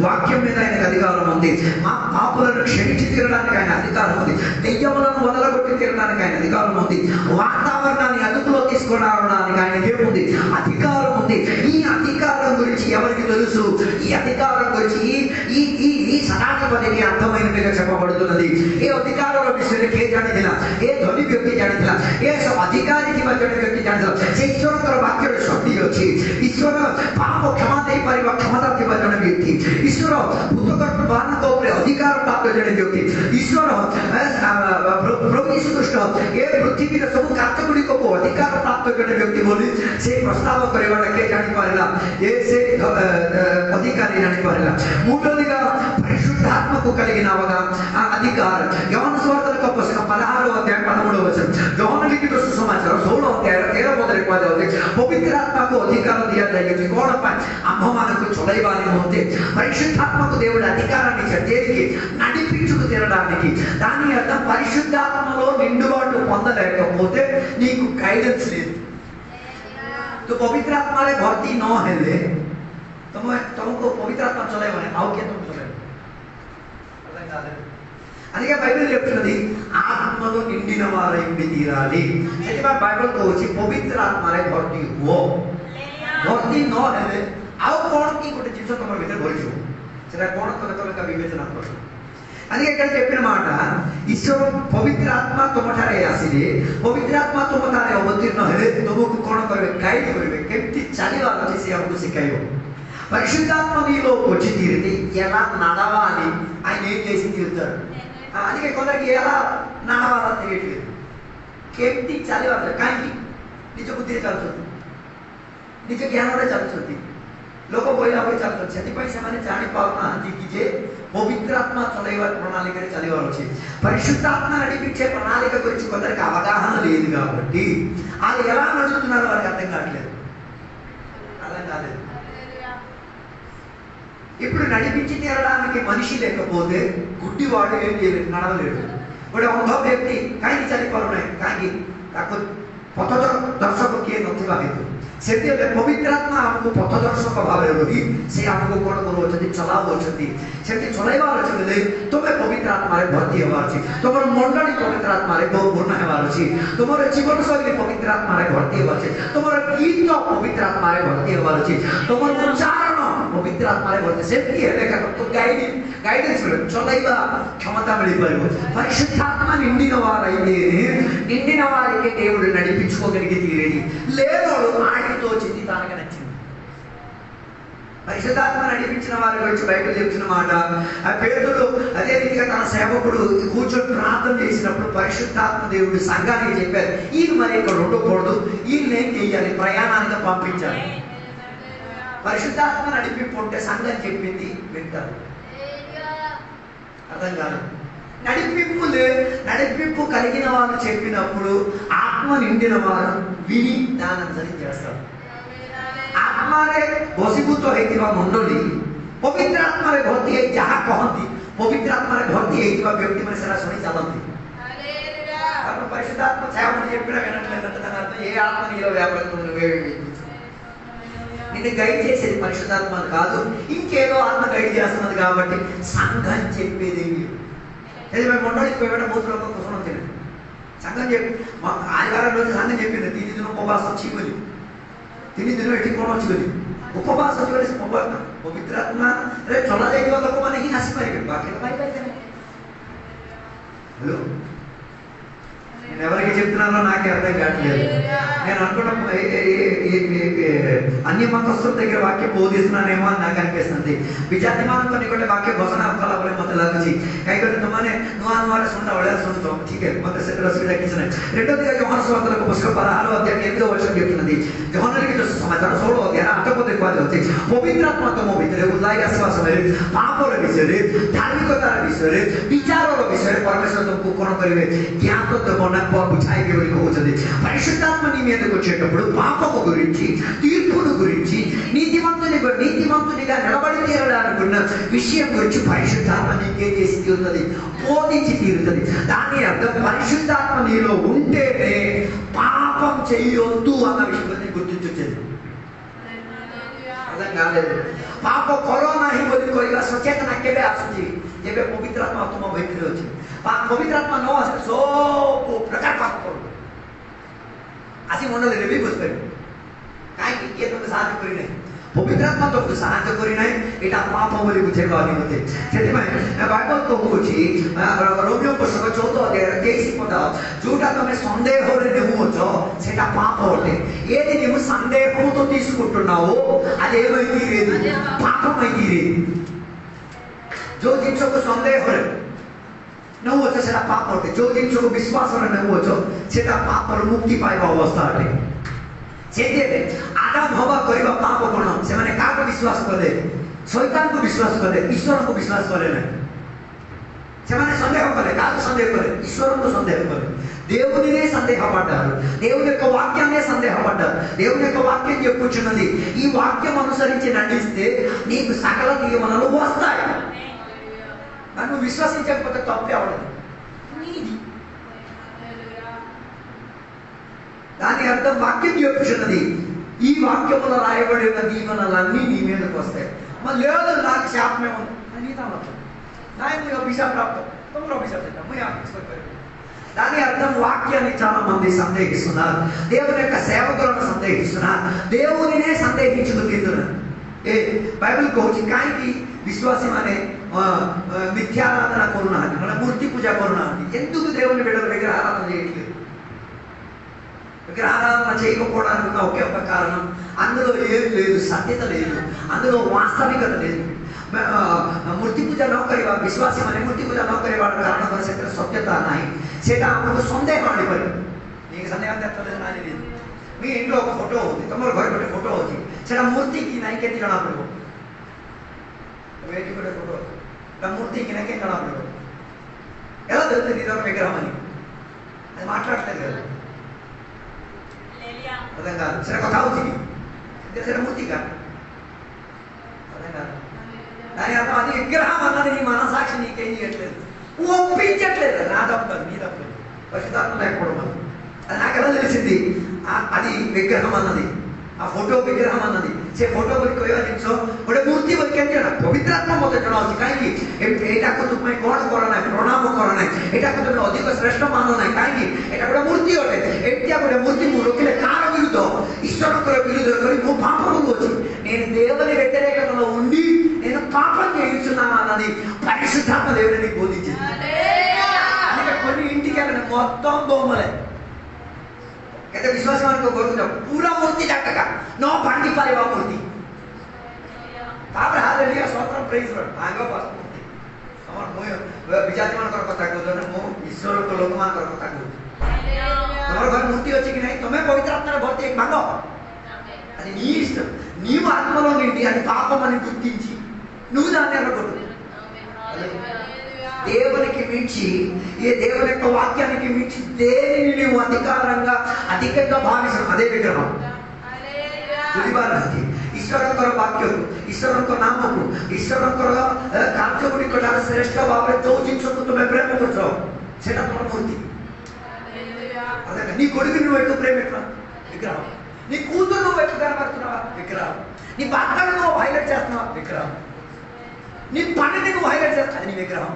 వాక్యం మీద ఆయనకు అధికారం ఉంది. మా పాపులను క్షమించి తీరడానికి ఆయన అధికారం ఉంది. దెయ్యములను వదలగొట్టి తీరడానికి ఆయన అధికారం ఉంది. వాతావరణాన్ని అదుపులో తీసుకురావడానికి ఆయనకి ఏముంది? అధికారం ఉంది. ఈ అధికారం గురించి ఎవరికి తెలుసు? ఈ అధికారం గురించి ఈ సనాధిపతికి అర్థమైనట్టుగా చెప్పబడుతున్నది. ఏ అధికారం విషయానికి జానిదిಲ್ಲ, ఏ ಧ್ವನಿ ವ್ಯಕ್ತಿ ಜಾಣಿದಿಲ್ಲ, ఏ ଅଧିକାରୀ କିମ୍ବା ଜଣେ ବ୍ୟକ୍ତି ଜାଣିଥିଲା। ସେ ଈଶ୍ୱରଙ୍କର ବାକ୍ୟର ଶକ୍ତି ଅଛି। ଈଶ୍ୱର ପାପ କ୍ଷମା ଦେଇପାରିବା କ୍ଷମତା ଥିବା ଜଣେ ବ୍ୟକ୍ତି। ଈଶ୍ୱର ଭୂତକର୍ତ୍ତମାନଙ୍କ ଉପରେ ଅଧିକାର ପ୍ରାପ୍ତ ଜଣେ ବ୍ୟକ୍ତି। ଈଶ୍ୱର ପ୍ରଭୁ ଯୀଶୁ ଖ୍ରୀଷ୍ଟ ଏ ପୃଥିବୀର ସବୁ କାର୍ଯ୍ୟ ଗୁଡ଼ିକକୁ ଅଧିକାର ପ୍ରାପ୍ତ ଜଣେ ବ୍ୟକ୍ତି ବୋଲି ସେ ପ୍ରସ୍ତାବ କରିବାଟା କିଏ ଜାଣିପାରିଲା? ଏ ସେ ଅଧିକାରୀ ଜାଣିପାରିଲା। మూడోదిగా పరిశుద్ధాత్మకు కలిగిన అధికారం. యోహాను సువార్తల పుస్తకం 16వ అధ్యాయం 13వ వచనం, యోహాను లిఖిత సుసమాచారం 16వ అధ్యాయం 13 पवित्र आत्मा को अधिकार दिया जाएगा। कौन అమ్మవారికి చొలైవాని ఉంటే పరిశుద్ధాత్మకు దేవుడు అధికారాన్ని ఇచ్చేది నడిపించుకు తిరగడానికి. దాని అర్థం పరిశుద్ధాత్మలో నిండుబాటు పొందలేకపోతే నీకు గైడెన్స్ లేదు. तो पवित्र आत्मा रे भर्ती न हेले तुमको पवित्र आत्मा चलाइबने आउ के तुम चलाइबो అర్థం కాలేదు. అందుకే బైబిల్ చెప్తున్నది ఆత్మలో నిండిన వారై ఉండి తీరాలి. ସେଥିପାଇଁ ବାଇବଲ କହୁଛି ପବିତ୍ର ଆତ୍ମାରେ ଭର୍ତ୍ତି ହୁଅ। ଭର୍ତ୍ତି ନ ହେଲେ ଆଉ କଣ କି ଗୋଟେ ଜିନିଷ ତମ ଭିତରେ ଭରିଯିବ, ସେଟା କଣ ତମେ ବିବେଚନା କର। అందుకే ఇక్కడ చెప్పిన మాట ଈଶ୍ୱର ପବିତ୍ର ଆତ୍ମା ତମଠାରେ ଆସିଲେ ପବିତ୍ର ଆତ୍ମା ତମଠାରେ ଅବତୀର୍ଣ୍ଣ ହେଲେ ତମକୁ କଣ କରିବେ? ଗାଇଡ୍ କରିବେ, କେମିତି ଚାଲିବାର ଅଛି ସେ ଆମକୁ ଶିଖାଇବ। పరిశుద్ధాత్మ నీలోకి వచ్చి తీరితే ఎలా నడవాలి ఆయన ఏం చేసి తీరుతాడు. అందుకే కొందరికి ఎలా నడవాలో తెలియట్లేదు, କେମିତି ଚାଲିବାର କାହିଁକି? ନିଜ ବୁଦ୍ଧିରେ ଚାଲୁଛନ୍ତି, ନିଜ ଜ୍ଞାନରେ ଚାଲୁଛନ୍ତି, ଲୋକ କହିଲା ଭଳି ଚାଲୁଛନ୍ତି। ସେଥିପାଇଁ ସେମାନେ ଜାଣିପାରୁନାହାନ୍ତି କି ଯେ పవిత్ర ఆత్మ చలైవ ప్రణాళికରେ ଚାଲିବାର ଅଛି। పరిశుద్ధాత్మ నడిపించే ప్రణాళిక గురించి కొందరికి అవగాహన లేదు కాబట్టి వాళ్ళు ఎలా నడుస్తున్నారో వారికి అర్థం కావట్లేదు, అర్థం కాలేదు। ఇప్పుడు నడిపించి తీరడానికి మనిషి లేకపోతే గుడ్డివాడు ఏం చేయలేదు, నడవలేడు। ଗୋଟେ ଅନ୍ଧ ବ୍ୟକ୍ତି କାହିଁକି ଚାଲିପାରୁନାହିଁ? କାହିଁକି? ତାକୁ ପଥ ଦର୍ଶକ କିଏ ନଥିବା ହେତୁ। ସେତେବେଳେ ପବିତ୍ର ଆତ୍ମା ଆମକୁ ପଥ ଦର୍ଶକ ଭାବରେ ରହି ସେ ଆମକୁ କଣ କରୁଅଛନ୍ତି? ଚଲାଉଅଛନ୍ତି। ସେମିତି ଚଲାଇବାର ଅଛି ବୋଲେ ତୁମେ ପବିତ୍ର ଆତ୍ମାରେ ଭର୍ତ୍ତି ହେବାର ଅଛି, ତୁମର ମଣ୍ଡଳୀ ପବିତ୍ର ଆତ୍ମାରେ ପୂର୍ଣ୍ଣ ହେବାର ଅଛି, ତୁମର ଜୀବନଶୈଳୀ ପବିତ୍ର ଆତ୍ମାରେ ଭର୍ତ୍ତି ହେବାର ଅଛି, ତୁମର ଗୀତ ପବିତ୍ର ଆତ୍ମାରେ ଭର୍ତ୍ତି ହେବାର ଅଛି, ତୁମର ଉଚ୍ଚାରଣ ପବିତ୍ର ଆତ୍ମାରେ ଭର୍ତ୍ତି। ସେମିତି ହେଲେ ଗାଇଡେନ୍ସ ମିଳିବ, ଚଲାଇବା କ୍ଷମତା ମିଳିପାରିବ। పరిశుద్ధాత్మ నిండిన వారైతే నిండిన వారికి దేవుడు నడిపించుకోగలిగి తీరేది। లేనోడు ఆడితో చెంది తానగా నచ్చింది, పరిశుద్ధాత్మ నడిపించిన వారి గురించి బైబిల్ చెప్తున్న మాట, ఆ పేతురు అదే రీతిగా తన సేవకుడు కూర్చొని ప్రార్థన చేసినప్పుడు పరిశుద్ధాత్మ దేవుడు సంఘానికి చెప్పారు, ఈయన మరి ఇక్కడ ఉండకూడదు, ఈయన ఏం చేయాలి, ప్రయాణానికి పంపించాలి. పరిశుద్ధాత్మ నడిపింపు ఉంటే సంఘం చెప్పింది వింటారు. అర్థం కాదు. నడిపింపు కలిగిన వారు చెప్పినప్పుడు ఆత్మ నిండిన వారు విని దాని అనుసరించి చేస్తారు. आत्मारे बसीभूत होइतिबा मंडली पवित्र आत्मारे भर्ती होई जहा कहंती पवित्र आत्मारे भर्ती होइतिबा व्यक्ति माने सेरा सुनी चालंती. हालेलुया. आपण परिशुद्ध आत्मा छावनी చెప్పిన వినట్లేదంటే దాని అర్థం ఏ ఆత్మ నీలో వ్యాపరుతుంది. నిన్ను గైడ్ చేసేది పరిశుద్ధాత్మ కాదు, ఇంకేదో ఆత్మ గైడ్ చేస్తున్నది. కాబట్టి సంఘం చెప్పేది ఇది మేము మండలికి పోయిన మూత్రంలో కోసం తెలియదు. సంఘం చెప్పి ఆదివారం రోజు సంఘం చెప్పింది దీని దిన ఉపవాసం చీమలి ତିନି ଦିନ ଏଠି କ'ଣ ଅଛି ବୋଲି ଉପବାସ ଅଛି ବୋଲି ପବିତ୍ର ଆତ୍ମା ଚଲା ଯାଇଥିବା ଲୋକମାନେ ହିଁ ଆସିପାରିବେ, ବାକି ପାଇପାରିବେନି. హలో, నేను ఎవరికి చెప్తున్నానో నాకే అర్థం కావట్లేదు. నేను అనుకున్న అన్య మతస్థుల దగ్గర వాక్యం బోధిస్తున్నానేమో అని నాకు అనిపిస్తుంది. ବିଜାତି ମାନଙ୍କ ନିକଟରେ ବାକ୍ୟ ଘୋଷଣା କଲା ପରେ ମତେ ଲାଗୁଛି କାହିଁକି ତୁମମାନେ ନୂଆ ନୂଆରେ ଶୁଣିଲା ଭଳିଆ ଶୁଣୁଛ. ଠିକ ମତେ ସେଥିରେ ଅସୁବିଧା କିଛି ନାହିଁ. రెండో దిగా యోహాను సువార్తలకు పుస్తకం 16వ అధ్యాయం 8వ వచనం చెప్తున్నది. యోహానునికి సమాచారం 16వ అధ్యాయం 8వ ପଦରେ କୁହାଯାଉଛି ପବିତ୍ର ଆତ୍ମା ତମ ଭିତରେ ଉଲ୍ଲାସ ଆସିବା ସମୟରେ ପାପର ବିଷୟରେ, ଧାର୍ମିକତାର ବିଷୟରେ, ବିଚାରର ବିଷୟରେ ପରମେଶ୍ୱର ତୁମକୁ କ'ଣ କରିବେ, ଜ୍ଞାନ ଦେବ ନା ବୁଝାଇବେ ବୋଲି କହୁଛନ୍ତି. పరిశుద్ధాత్మ నీ మీదకి వచ్చేటప్పుడు పాపము గురించి, తీర్పును గురించి, నీతిమంతునిగా నిలబడి తీరాలనుకున్న విషయం గురించి పరిశుద్ధాత్మ నీకేం చేసి తీరుతుంది, బోధించి తీరుతుంది. దాని అర్థం పరిశుద్ధాత్మ నీలో ఉంటేనే పాపం చెయ్యొద్దు అన్న విషయం గుర్తించొచ్చేది. అర్థం కాలేదు. ପାପ କର ନାହିଁ ବୋଲି କହିବା ସଚେତନା କେବେ ଆସୁଛି, ଯେବେ ପବିତ୍ର ଆତ୍ମା ତୁମ ଭିତରେ ଅଛି. ପବିତ୍ର ଆତ୍ମା ନ ଆସେ ସବୁ ପ୍ରକାର ପାପ କରୁ ଆସି ମଣ୍ଡଳରେ ବି ବୁଝିପାରିବ କାହିଁକି କିଏ ତୁମକୁ ସାହାଯ୍ୟ କରିନାହିଁ. ପବିତ୍ର ଆତ୍ମା ତୁମକୁ ସାହାଯ୍ୟ କରିନାହିଁ, ଏଇଟା ପାପ ବୋଲି ବୁଝେଇବା ନିମନ୍ତେ. ସେଥିପାଇଁ ବାଇବଲ କହୁଛି ରୋମିଓ ପୁସ୍ତକ 14 ଅଧ୍ୟାୟ 23 ପଦ, ଯୋଉଟା ତମେ సందేహంలో నెవ్వొచ్చ ସେଟା పాప ଅଟେ. ఏది నీవు సందేహంతో తీసుకుంటున్నావో అది ఏమై తీరేది, పాపమై తీరేది. जो ଜିନିଷକୁ ସନ୍ଦେହରେ ନେଉଛ ସେଟା ପାପ ଅଟେ. जो ଜିନିଷକୁ ବିଶ୍ୱାସରେ ନେଉଛ ସେଟା ପାପରୁ ମୁକ୍ତି ପାଇବା ଅବସ୍ଥା ଅଟେ. ସେଥିରେ ଆଦାମ ହବା କରିବା ପାପ କ'ଣ, ସେମାନେ କାହାକୁ ବିଶ୍ୱାସ କଲେ, ଶୈତାନକୁ ବିଶ୍ୱାସ କଲେ, ଈଶ୍ୱରଙ୍କୁ ବିଶ୍ୱାସ କଲେ ନାହିଁ. ସେମାନେ ସନ୍ଦେହ କଲେ. କାହାକୁ ସନ୍ଦେହ କଲେ, ଈଶ୍ୱରଙ୍କୁ ସନ୍ଦେହ కలే. దేవునినే సందేహపడ్డారు. దేవుని యొక్క వాక్యాన్నే సందేహపడ్డారు. దేవుని యొక్క వాక్యం చెప్పుచున్నది, ఈ వాక్యం అనుసరించి నడిస్తే నీకు సకల నియమనలు వస్తాయి. నన్ను విశ్వసించకపోతే తప్పే అవడదు. దాని అర్థం వాక్యం చెప్పుచున్నది, ఈ వాక్యములో రాయబడి ఉన్న దీవెనలన్నీ నీ మీదకి వస్తాయి. మరి లేదు నాకు శాపమే ఉంది అని నాయన అభిషాప ప్రాప్తం తమరు అభిషాప దాని అర్థం వాక్యాన్ని చాలా మంది సందేహిస్తున్నారు, దేవుని యొక్క సేవకులను సందేహిస్తున్నారు, దేవునినే సందేహించుతున్నారు. బైబిల్ కହୁଛି କାହିଁକି విశ్వాసମାନେ మిథ్యారాధన କରୁନାହାନ୍ତି, ମାନେ ମୂର୍ତ୍ତି ପୂଜା କରୁନାହାନ୍ତି. ఎందుకు దేవుని బిడ్డలు విగ్రహారాధన చేయట్లేదు? విగ్రహారాధన చేయకపోవడానికి ఉన్న ఒకే ఒక కారణం, అందులో ఏం లేదు, సత్యత లేదు, అందులో వాస్తవికత లేదు. ମୂର୍ତ୍ତି ପୂଜା ନ କରିବା, ବିଶ୍ୱାସୀମାନେ ମୂର୍ତ୍ତି ପୂଜା ନ କରିବାର କାରଣ କ'ଣ, ସେଥିରେ ସତ୍ୟତା ନାହିଁ. ସେଇଟା ଆମକୁ ସନ୍ଦେହ ଆଣିପାରିବ. నీకు సందేహం తెచ్చలేదు నాది లేదు. మీ ఇంట్లో ఒక ఫోటో ఉంది, ତମର ଘରେ ଗୋଟେ ଫଟୋ ଅଛି, ସେଟା ମୂର୍ତ୍ତି କି ନାହିଁ କେମିତି ଜଣା ପଡ଼ିବ? ଏଠି ଗୋଟେ ଫଟୋ ଅଛି, ଏଟା ମୂର୍ତ୍ତି କି ନାହିଁ କେମିତି ଜଣା ପଡ଼ିବ? ఎలా తెలుస్తుంది ఇదొక విగ్రహం అని? అది మాట్లాడలేదు కదా, అర్థం కాదు. సరే କଥା ହଉଛି କି ସେଟା ମୂର୍ତ୍ତି కాదు, అర్థం కాదు. దాని అర్థం అది విగ్రహం అన్నది నీ మనసాక్షి నీకేం చేయట్లేదు, ఒప్పించట్లేదు. నా తప్పు, నీ తప్పు, పరిశుద్ధాత్మ లేకపోవడం అది. అది నాకు ఎలా తెలిసింది, అది విగ్రహం అన్నది, ఆ ଫଟୋ ବିଗ୍ରହ ମାନନ୍ତି. ସେ ଫଟୋ ବୋଲି କହିବା ଜିନିଷ ଗୋଟେ ମୂର୍ତ୍ତି ବୋଲି କେମିତି ଜଣା? ପବିତ୍ର ଆତ୍ମା ମୋତେ ଜଣାଉଛି. କାହିଁକି? ଏଇଟାକୁ ତୁମେ କ'ଣ କର ନାହିଁ, ପ୍ରଣାମ କର ନାହିଁ, ଏଇଟାକୁ ତୁମେ ଅଧିକ ଶ୍ରେଷ୍ଠ ମାନ ନାହିଁ. କାହିଁକି? ଏଇଟା ଗୋଟେ ମୂର୍ତ୍ତି ଅଟେ. ଏମିତିଆ ଗୋଟେ ମୂର୍ତ୍తి ମୁଁ ରଖିଲେ କାହାର ବିରୁଦ୍ଧ? ఈశ్వరుడు విరుద్ధ କରି ମୁଁ పాపం వచ్చి నేను దేవుని వ్యతిరేకంలో ఉండి నేను పాపం చేయించున్నాను అన్నది పరిశుద్ధాత్మ దేవుడిని బోధించింది. అందుకే కొన్ని ఇంటికి వెళ్ళిన మొత్తం దోమలే. कहते विश्वास मान को बोलूं पूरा मूर्ति जाटका न भांगी पारेवा मूर्ति ତାପରେ ହାଲେଲୁୟା ସ୍ତୋତ୍ର ପ୍ରେଜ୍ ଲର୍ଡ ଆଗ ବାସ୍ତୁ ଆମର ବିଜାତି ମାନଙ୍କର କଥା କହୁଛନ୍ତି ମୁଁ ଈଶ୍ୱରଙ୍କ ଲୋକମାନଙ୍କର କଥା କହୁଛି ତମର ଘରେ ମୂର୍ତ୍ତି ଅଛି କି ନାହିଁ ତମେ ପବିତ୍ର ଆତ୍ମାରେ ଭର୍ତ୍ତି ହେଇ ଭାଗ అది నీ ఇష్టం నీవు ఆత్మలో నిండి అది పాపం అని గుర్తించి నువ్వు దాన్ని అనకూడదు దేవునికి మించి ఏ దేవుని యొక్క వాక్యానికి మించి దేనిని నువ్వు అధికంగా భావిస్తావు అదే విగ్రహం ବୁଝିପାରୁନାହାନ୍ତି ଈଶ୍ୱରଙ୍କର ବାକ୍ୟକୁ ଈଶ୍ୱରଙ୍କ ନାମକୁ ଈଶ୍ୱରଙ୍କର କାର୍ଯ୍ୟଗୁଡ଼ିକ ଠାରୁ ଶ୍ରେଷ୍ଠ ଭାବରେ ଯୋଉ ଜିନିଷକୁ ତୁମେ ପ୍ରେମ କରୁଛ ସେଟା ତମର ମୂର୍ତ୍ତି నీ కొడుకుని నువ్వు ఎక్కువ ప్రేమిస్తున్నావు విగ్రహం నీ కూతురు నువ్వు ఎక్కువ కనబడుతున్నావా విగ్రహం నీ భర్తను నువ్వు హైలైట్ చేస్తున్నావా విగ్రహం నీ పనిని నువ్వు హైలైట్ చేస్తావు నీ విగ్రహం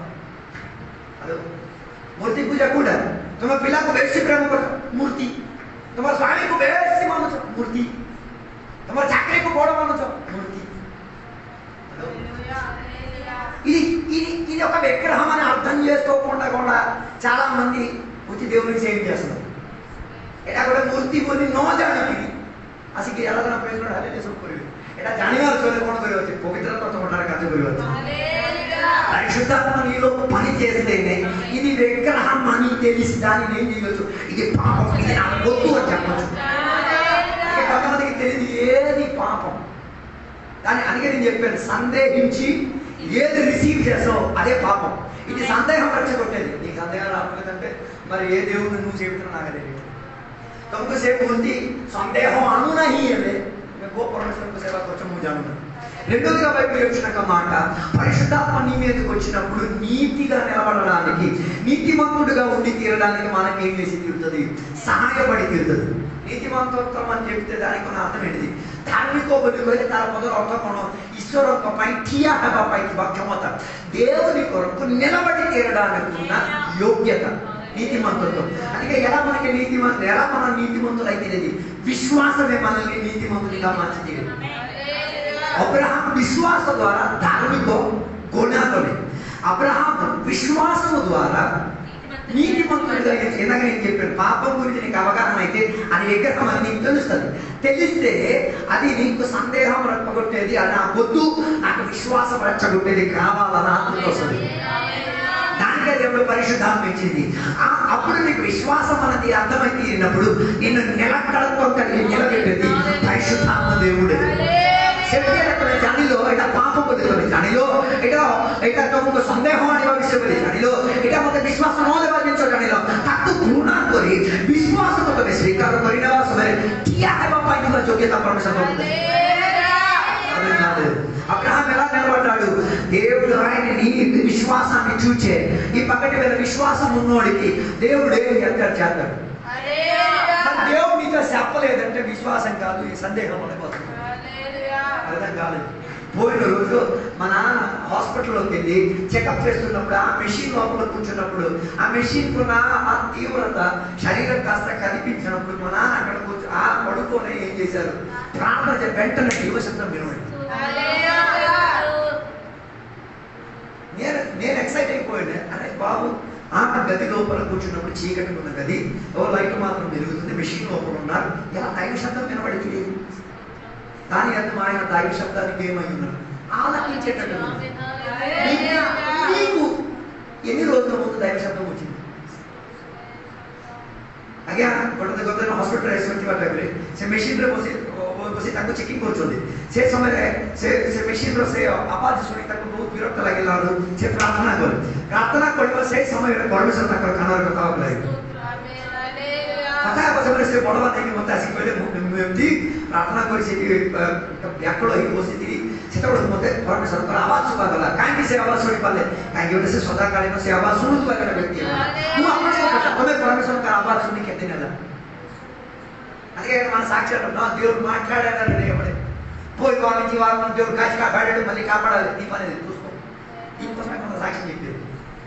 అదే मूर्ति पूजा कूड़ा तुम पिला को बेसी प्रेम कर मूर्ति तुम स्वामी को बेसी मानुछ मूर्ति तुम चाकरी को बड़ मानुछ मूर्ति ఇది ఒక విగ్రహం అని అర్థం చేసుకోకుండా చాలా మంది వచ్చి దేవునికి సేవ చేస్తున్నారు এটা ଗୋଟେ ମୂର୍ତ୍ତି ବୋଲି ନ ଜାଣିକି ଆସିକି ଆରାଧନା ପ୍ରେଜ୍ ହାଲେଲୁୟା ସବୁ କରିବେ এটা ଜାଣିବାର ସହିତ କ'ଣ କରିବ ଅଛି ପବିତ୍ରତା ତମଠାରେ କାର୍ଯ୍ୟ କରିବ ଅଛି పరిశుద్ధాత్మ నీలో పని చేస్తేనే ఇది విగ్రహం అని తెలిసి దాన్ని ఏం చేయవచ్చు ఇది పాపం ఇది నాకు వద్దు అని చెప్పచ్చు కొంతమందికి తెలియదు ఏది పాపం దాన్ని అందుకే నేను చెప్పాను సందేహించి ఏది రిసీవ్ చేస్తావు అదే పాపం ఇది సందేహం రెచ్చగొట్టేది నీకు సందేహం రావట్లేదంటే మరి ఏ దేవుడిని నువ్వు చెబుతున్నావు నాకు తెలియదు तुमको से बोलती संदेह अनु नहीं है मैं वो परमेश्वर को सेवा కొంచెం జాను రెండోదిగా బైబిల్ చెప్తున్న మాట పరిశుద్ధాత్మ నీ మీదకి వచ్చినప్పుడు నీతిగా నిలబడడానికి నీతిమంతుడిగా ఉండి తీరడానికి మనకి ఏం చేసి తీరుతుంది సహాయపడి తీరుతుంది నీతిమంతత్వం అని చెప్తే దానికి ఉన్న అర్థం ఏంటిది ଧାର୍ମିକ ବୋଲି କହିଲେ ତାର ପଦର ଅର୍ଥ କ'ଣ ଈଶ୍ୱରଙ୍କ ପାଇଁ ଠିଆ ହେବା ପାଇଁ ଥିବା କ୍ଷମତା దేవుని కొరకు నిలబడి తీరడానికి ఉన్న యోగ్యత నీతిమంతులతో అందుకే ఎలా మనకి ఎలా మనం నీతిమంతులు అయితేనేది విశ్వాసమే మనల్ని నీతిమంతులుగా మార్చింది అబ్రహాం విశ్వాస ద్వారా ధార్మిక గుణాలనే అబ్రహాం విశ్వాసము ద్వారా నీతిమంతుడిగా ఇందాక నేను చెప్పాను పాపం గురించి నీకు అవగాహన అయితే అది విగ్రహం అని నీకు తెలుస్తుంది తెలిస్తే అది నీకు సందేహం రెచ్చగొట్టేది అది నా వద్దు నాకు విశ్వాసం రెచ్చగొట్టేది కావాలని ఆత్మకు వస్తుంది దానికే దేవుడు పరిశుద్ధాత్మ ఇచ్చింది అప్పుడు నీకు విశ్వాసం అన్నది అర్థమై తీరినప్పుడు నిన్ను నిలకడతో కలిగి నిలబెట్టేది పరిశుద్ధాత్మ దేవుడే ଜାଣିଲ ଏଇଟା ପାପ ବୋଲି ତମେ ଜାଣିଲ ଏଇଟା ତମକୁ ସନ୍ଦେହ ଆଣିବା ବିଷୟ ବୋଲି ଜାଣିଲ ଏଇଟା ମତେ ବିଶ୍ୱାସ ନ ଦେବା ଜିନିଷ ଜାଣିଲ ତାକୁ ଘୃଣା କରି ବିଶ୍ୱାସକୁ ତମେ ସ୍ୱୀକାର କରିନେବା ସମୟରେ ଠିଆ ହେବା ପାଇଁ ଥିବା ଯୋଗ୍ୟତା ପରମେଶ୍ୱର అబ్రహాం ఎలా నిలబడ్డాడు దేవుడు ఆయన నీ విశ్వాసాన్ని చూచే ఈ పక్కటి వేళ విశ్వాసం ఉన్నోడికి దేవుడు ఏం చేస్తాడు దేవుడు నీతో చెప్పలేదంటే విశ్వాసం కాదు ఈ సందేహం అయిపోతుంది అర్థం కాలేదు పోయిన రోజు మా నాన్న హాస్పిటల్లోకి వెళ్ళి చెకప్ చేస్తున్నప్పుడు ఆ మెషిన్ లోపల కూర్చున్నప్పుడు ఆ మెషిన్ కున్న ఆ తీవ్రత శరీరం కాస్త కనిపించినప్పుడు మా నాన్న అక్కడ కూర్చు ఆ పడుకొని ఏం చేశారు ప్రార్థన వెంటనే జీవశబ్దం వినవండి నేను ఎక్సైట్ అయిపోయాను అరే బాబు ఆ గది లోపల కూర్చున్నప్పుడు చీకటి ఉన్న గది ఓ లైట్ మాత్రం వెలుగుతుంది మెషిన్ లోపల ఉన్నారు ఇలా దైవ శబ్దం వినబడింది దాని అర్థం ఆయన దైవ శబ్దానికి ఏమై ఉన్నారు ఆలకించేటట్టు నీకు ఎన్ని రోజుల ముందు దైవ శబ్దం వచ్చింది ଆଜ୍ଞା ଗୋଟେ ହସ୍ପିଟାଲ ଆସିବା ଟାଇମରେ ସେ ମେସିନରେ ବସି ତାଙ୍କୁ ଚେକିଂ କରୁଛନ୍ତି ସେ ସମୟରେ ସେ ମେସିନର ସେ ଆବାଜ ଶୁଣି ତାଙ୍କୁ ବହୁତ ବିରକ୍ତ ଲାଗିଲାରୁ ସେ ପ୍ରାର୍ଥନା କଲେ ପ୍ରାର୍ଥନା କରିବା ସେଇ ସମୟରେ ପରମେଶ୍ୱର ତାଙ୍କର କାନରେ କଥା ହେବାକୁ ଲାଗିଲେ କଥା ହେବା ସମୟରେ ସେ ବଡ଼ବା ଦେଇକି ମୋତେ ଆସିକି କହିଲେ ମୁଁ ଏମିତି ପ୍ରାର୍ଥନା କରି ସେଠି ବ୍ୟାକୁଳ ହେଇକି ବସିଥିଲି ସେତେବେଳେ ମୋତେ ପରମେଶ୍ୱରଙ୍କର ଆବାଜ ଶୁଭାଗଲା କାହିଁକି ସେ ଆବାଜ ଶୁଣି ପାରିଲେ କାହିଁକି ଗୋଟେ ସେ ସଦାକାଳୀନ ସେ ଆବାଜ ଶୁଣୁଥିବା ଗୋଟେ ବ୍ୟକ୍ତି ମୁଁ ଆପଣଙ୍କ କଥା ତମେ ପରମେଶ୍ୱରଙ୍କର ଆବାଜ ଶୁଣି କେତେ నెల అందుకే మన సాక్ష్యాలు నా దేవుడు మాట్లాడాడని ఎప్పుడే పోయి వాళ్ళ నుంచి వాళ్ళ దేవుడు కాచి కాపాడాడు మళ్ళీ కాపాడాలి దీపాన్ని చూసుకో దీనికోసమే కొంత సాక్ష్యం చెప్పేది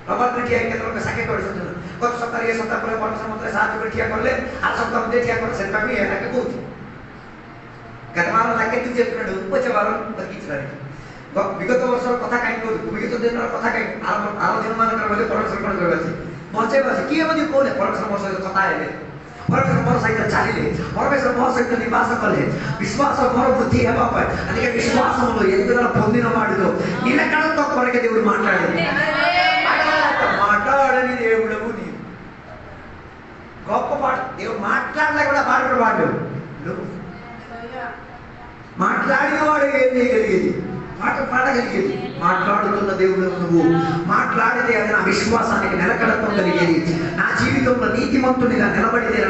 ପ୍ରଭାତରେ ଠିଆ ହେଇକି କେତେବେଳେ ସାକ୍ଷୀ କରିଛନ୍ତି ଗତ ସପ୍ତାହରେ ଏ ସପ୍ତାହ ପରେ ପରମେଶ୍ୱର ମୋତେ ସାହାଯ୍ୟ କରି ଠିଆ କଲେ ଆର ସପ୍ତାହ ମଧ୍ୟ ଠିଆ କଲେ ସେଥିପାଇଁ ଏହାକେ କହୁଛି గత వారం నాకెందుకు చెప్తున్నాడు వచ్చే వారం బతికించడానికి విగత వర్షాల କଥା କାହିଁକି କହୁଛୁ ବିଗତ ଦିନର କଥା କାହିଁକି ଆର ଦିନମାନଙ୍କର ମଧ୍ୟ ପରମେଶ୍ୱର କ'ଣ କହିବାଛି ବଞ୍ଚେଇବା ଅଛି କିଏ ମଧ୍ୟ କହୁନି ପରମେଶ୍ୱର ମୋ ସହିତ କଥା ହେଲେ ପରମେଶ୍ୱର ମୋ ସହିତ ଚାଲିଲେ, ପରମେଶ୍ୱର ମୋ ସହିତ ନିବାସ କଲେ, ବିଶ୍ୱାସ ମୋର ବୃద్ధి ହେବା ପାଇଁ అందుకే విశ్వాసంలో ఎదుగుదల పొందిన వాడితో నిలకడతో కొరకే దేవుడు మాట్లాడేది. మాట్లాడని దేవుడవు నీవు. గొప్ప పాట దేవుడు మాట్లాడలే కూడా పాడడు వాడు. మాట్లాడిన వాడు ఏం చేయగలిగేది? పాట పాడగలిగేది. మాట్లాడుతున్న దేవుడు నువ్వు. మాట్లాడితే అది నా విశ్వాసానికి నిలకడతో కలిగేది. నా జీవితంలో నీతిమంతునిగా నిలబడితే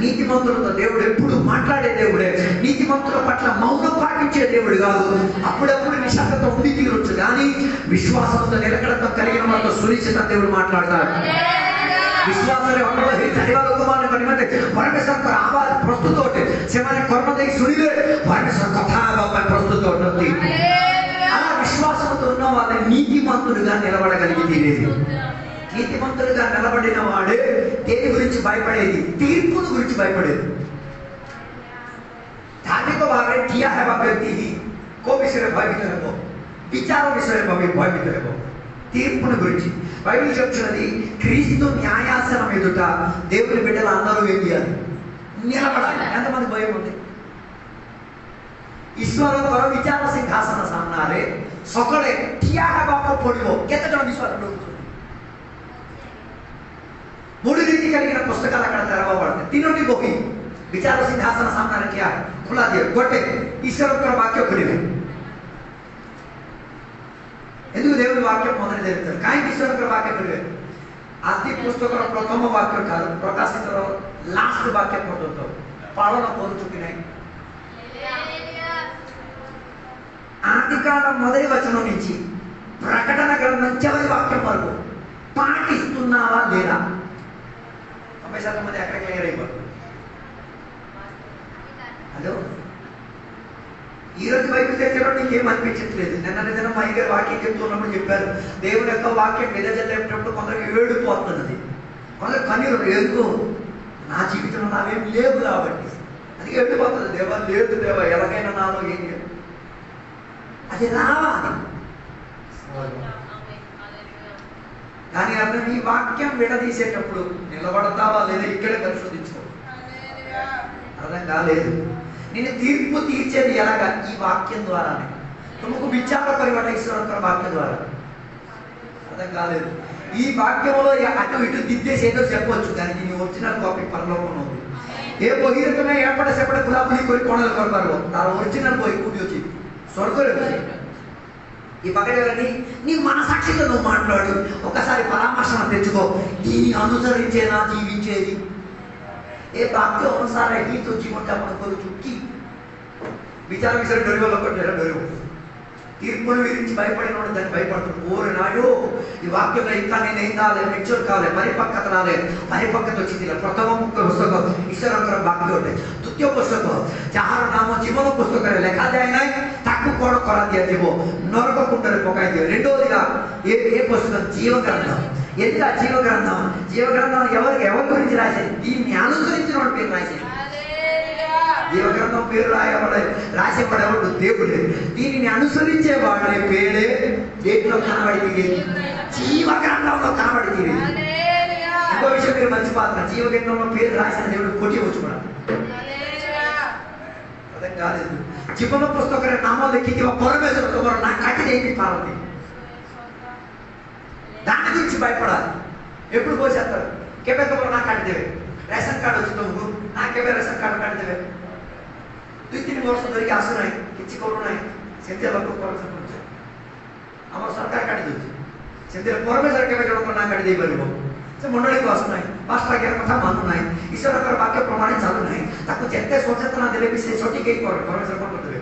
నీతిమంతులతో దేవుడు ఎప్పుడు మాట్లాడే దేవుడే. నీతిమంతుల పట్ల మౌనం పాటించే దేవుడు కాదు. అప్పుడప్పుడు నిశ్శబ్దత ఉండి తీరొచ్చు, కానీ విశ్వాసంతో నిలకడతో కలిగిన వారితో సునిశ్చిత దేవుడు మాట్లాడతాడు. विश्वासरे हमरो हे धन्यवाद भगवान कनिमते परमेश्वर पर आवाज प्रस्तुत होते सेमाने कर्म देई सुनिले परमेश्वर कथा बापा प्रस्तुत होती అలా విశ్వాసంతో ఉన్న వాళ్ళ నీతిమంతులుగా నిలబడగలిగితే నీతిమంతులుగా నిలబడిన వాడే దేని గురించి భయపడేది? తీర్పుల గురించి భయపడేది. धार्मिक भाव में किया है व्यक्ति ही को विषय में भयभीत रहो, विचारों विषय में भयभीत रहो. తీర్పుల గురించి బైబిల్ చెప్తున్నది, క్రీస్తు న్యాయాసనం ఎదుట దేవుని బిడ్డలు అందరూ ఏం చేయాలి? నిలబడాలి. ఎంతమంది భయం ఉంది? ଈଶ୍ୱରଙ୍କର ବିଚାର ସିଂହାସନ ସାମ୍ନାରେ ସକଳେ ଠିଆ ହେବାକୁ ପଡ଼ିବ. କେତେ ଜଣ ବିଶ୍ୱାସ କରୁଛନ୍ତି? మూడు రీతి కలిగిన పుస్తకాలు అక్కడ తెరవబడతాయి. ତିନୋଟି ବହି ବିଚାର ସିଂହାସନ ସାମ୍ନାରେ ଠିଆ ଖୋଲା ଦିଏ. ଗୋଟେ ଈଶ୍ୱରଙ୍କର ବାକ୍ୟ ଖୋଲିବେ. ఎందుకు దేవుని వాక్యం మొదలు తెరుతారు? కాయకి ଈଶ୍ୱରଙ୍କର ବାକ୍ୟ ଖୋଲିବେ? ଆଦି ପୁସ୍ତକର ପ୍ରଥମ ବାକ୍ୟ ଠାରୁ ପ୍ରକାଶିତର ଲାଷ୍ଟ ବାକ୍ୟ ପର୍ଯ୍ୟନ୍ତ ପାଳନ କରୁଛୁ କି ନାହିଁ? ఆదికాండం మొదటి వచనం నుంచి ప్రకటన గ్రంథం చివరి వాక్యం వరకు పాటిస్తున్నావా లేదా? 90% మంది అక్కడ క్లియర్ అయిపోతుంది. హలో, ఈరోజు బైబిల్ తెచ్చడం నీకేం అనిపించట్లేదు. నిన్న దినం మా గారు వాక్యం చెప్తున్నప్పుడు చెప్పారు, దేవుని యొక్క వాక్యం మీద చదివేటప్పుడు కొందరికి ఏడుపోతున్నది, కొందరు కన్నీరు. ఎందుకు? నా జీవితంలో నావేం లేవు కాబట్టి అందుకే ఏడిపోతుంది. దేవా లేదు, దేవా ఎలాగైనా నాలో ఏం లేదు. అది రావాలి. కానీ అతను ఈ వాక్యం విడదీసేటప్పుడు నిలబడతావా లేదా ఇక్కడే పరిశోధించుకో. అర్థం కాలేదు. నేను తీర్పు తీర్చేది ఎలాగా? ఈ వాక్యం ద్వారానే. తుమకు విచార పరివర్తన ఈశ్వర వాక్యం ద్వారా. అర్థం కాలేదు. ఈ వాక్యంలో అటు ఇటు దిద్దేసి ఏదో చెప్పవచ్చు, కానీ దీని ఒరిజినల్ కాపీ పరలోకంలో ఉంది. ఏ ବହିରେ ତମେ ଏପଟେ ସେପଟେ ବୁଲାବୁଲି କରି କଣ କରିପାରିବ? ତାର ఒరిజినల్ ବହି କୋଉଠି ଅଛି? స్వర్గంలో ఉంది. ఈ పక్కన నీ మనసాక్షితో నువ్వు మాట్లాడు, ఒకసారి పరామర్శన తెచ్చుకో. దీన్ని అనుసరించేనా జీవించేది? ఏ వాక్య అనుసార ही तो जीवन यापन करूछु की विचार विषय डरिव लोक डरिव తీర్పుల గురించి భయపడినోడు దాన్ని భయపడుతుంది. ఓరి నాయో, ఈ వాక్యంలో ఇంకా నేను ఏం కాలే, మెచ్యూర్ కాలే, పరిపక్వత రాలే. పరిపక్వత వచ్చింది. ପ୍ରଥମ ପୁସ୍ତକ ଈଶ୍ୱରଙ୍କର ବାକ୍ୟ ଅଟେ. ଦ୍ୱିତୀୟ ପୁସ୍ତକ ଯାହାର ନାମ ଜୀବନ ପୁସ୍ତକରେ ଲେଖାଯାଏ ନାହିଁ ତାକୁ କ'ଣ କରାଦିଆଯିବ? ନରକ କୁଣ୍ଡରେ ପକାଇ ଦିଅ. రెండోదిగా ఏ పుస్తకం? జీవగ్రంథం. ఎందుకు జీవగ్రంథం? జీవగ్రంథం ఎవరి గురించి రాసేది? దీన్ని అనుసరించిన వాడి పేరు రాసేది. జీవగ్రంథం పేరు రాసేవాడెవడు? దేవుడే. దీనిని అనుసరించే వాడే పేరే దేంట్లో కనబడి జీవగ్రంథంలో కనబడి తీరేది. ఇంకో విషయం మీరు మర్చిపోతున్న, జీవగ్రంథంలో పేరు రాసిన దేవుడు కోటి వచ్చు కూడా. అర్థం కాలేదు. ଜୀବନ ପୁସ୍ତକରେ ନାମ ଲେଖିଥିବା ପରମେଶ୍ୱର ତୁମର ନା କାଟି ଦେଇକି ପାରନ୍ତି. దాని గురించి భయపడాలి. ఎప్పుడు పోసేస్తారు? କେବେ ତୁମର ନା କାଟିଦେବେ? ରେସନ କାର୍ଡ ଅଛି ତୁମକୁ, ନା କେବେ ରେସନ କାର୍ଡ କାଟିଦେବେ? 2-3 ବର୍ଷ ଧରିକି ଆସୁନାହିଁ, କିଛି କରୁନାହିଁ, ସେମିତିଆ ଲୋକ କରପ୍ସନ କରୁଛି. ଆମର ସରକାର କାଟି ଦେଉଛି. ସେମିତିରେ ପରମେଶ୍ୱର କେବେ ଜଣଙ୍କ ନା କାଟି ଦେଇପାରିବ? ସେ ମଣ୍ଡଳୀକୁ ଆସୁନାହିଁ, ପାଷ୍ଟ ଆଜ୍ଞାର କଥା ମାନୁନାହିଁ, ଈଶ୍ୱରଙ୍କର ବାକ୍ୟ ପ୍ରମାଣ ଚାଲୁନାହିଁ, ତାକୁ ଯେତେ ସଚେତନ ଦେଲେ ବି ସେ ସଠିକ ହେଇ କରେ। ପରମେଶ୍ୱର କ'ଣ କରିଦେବେ?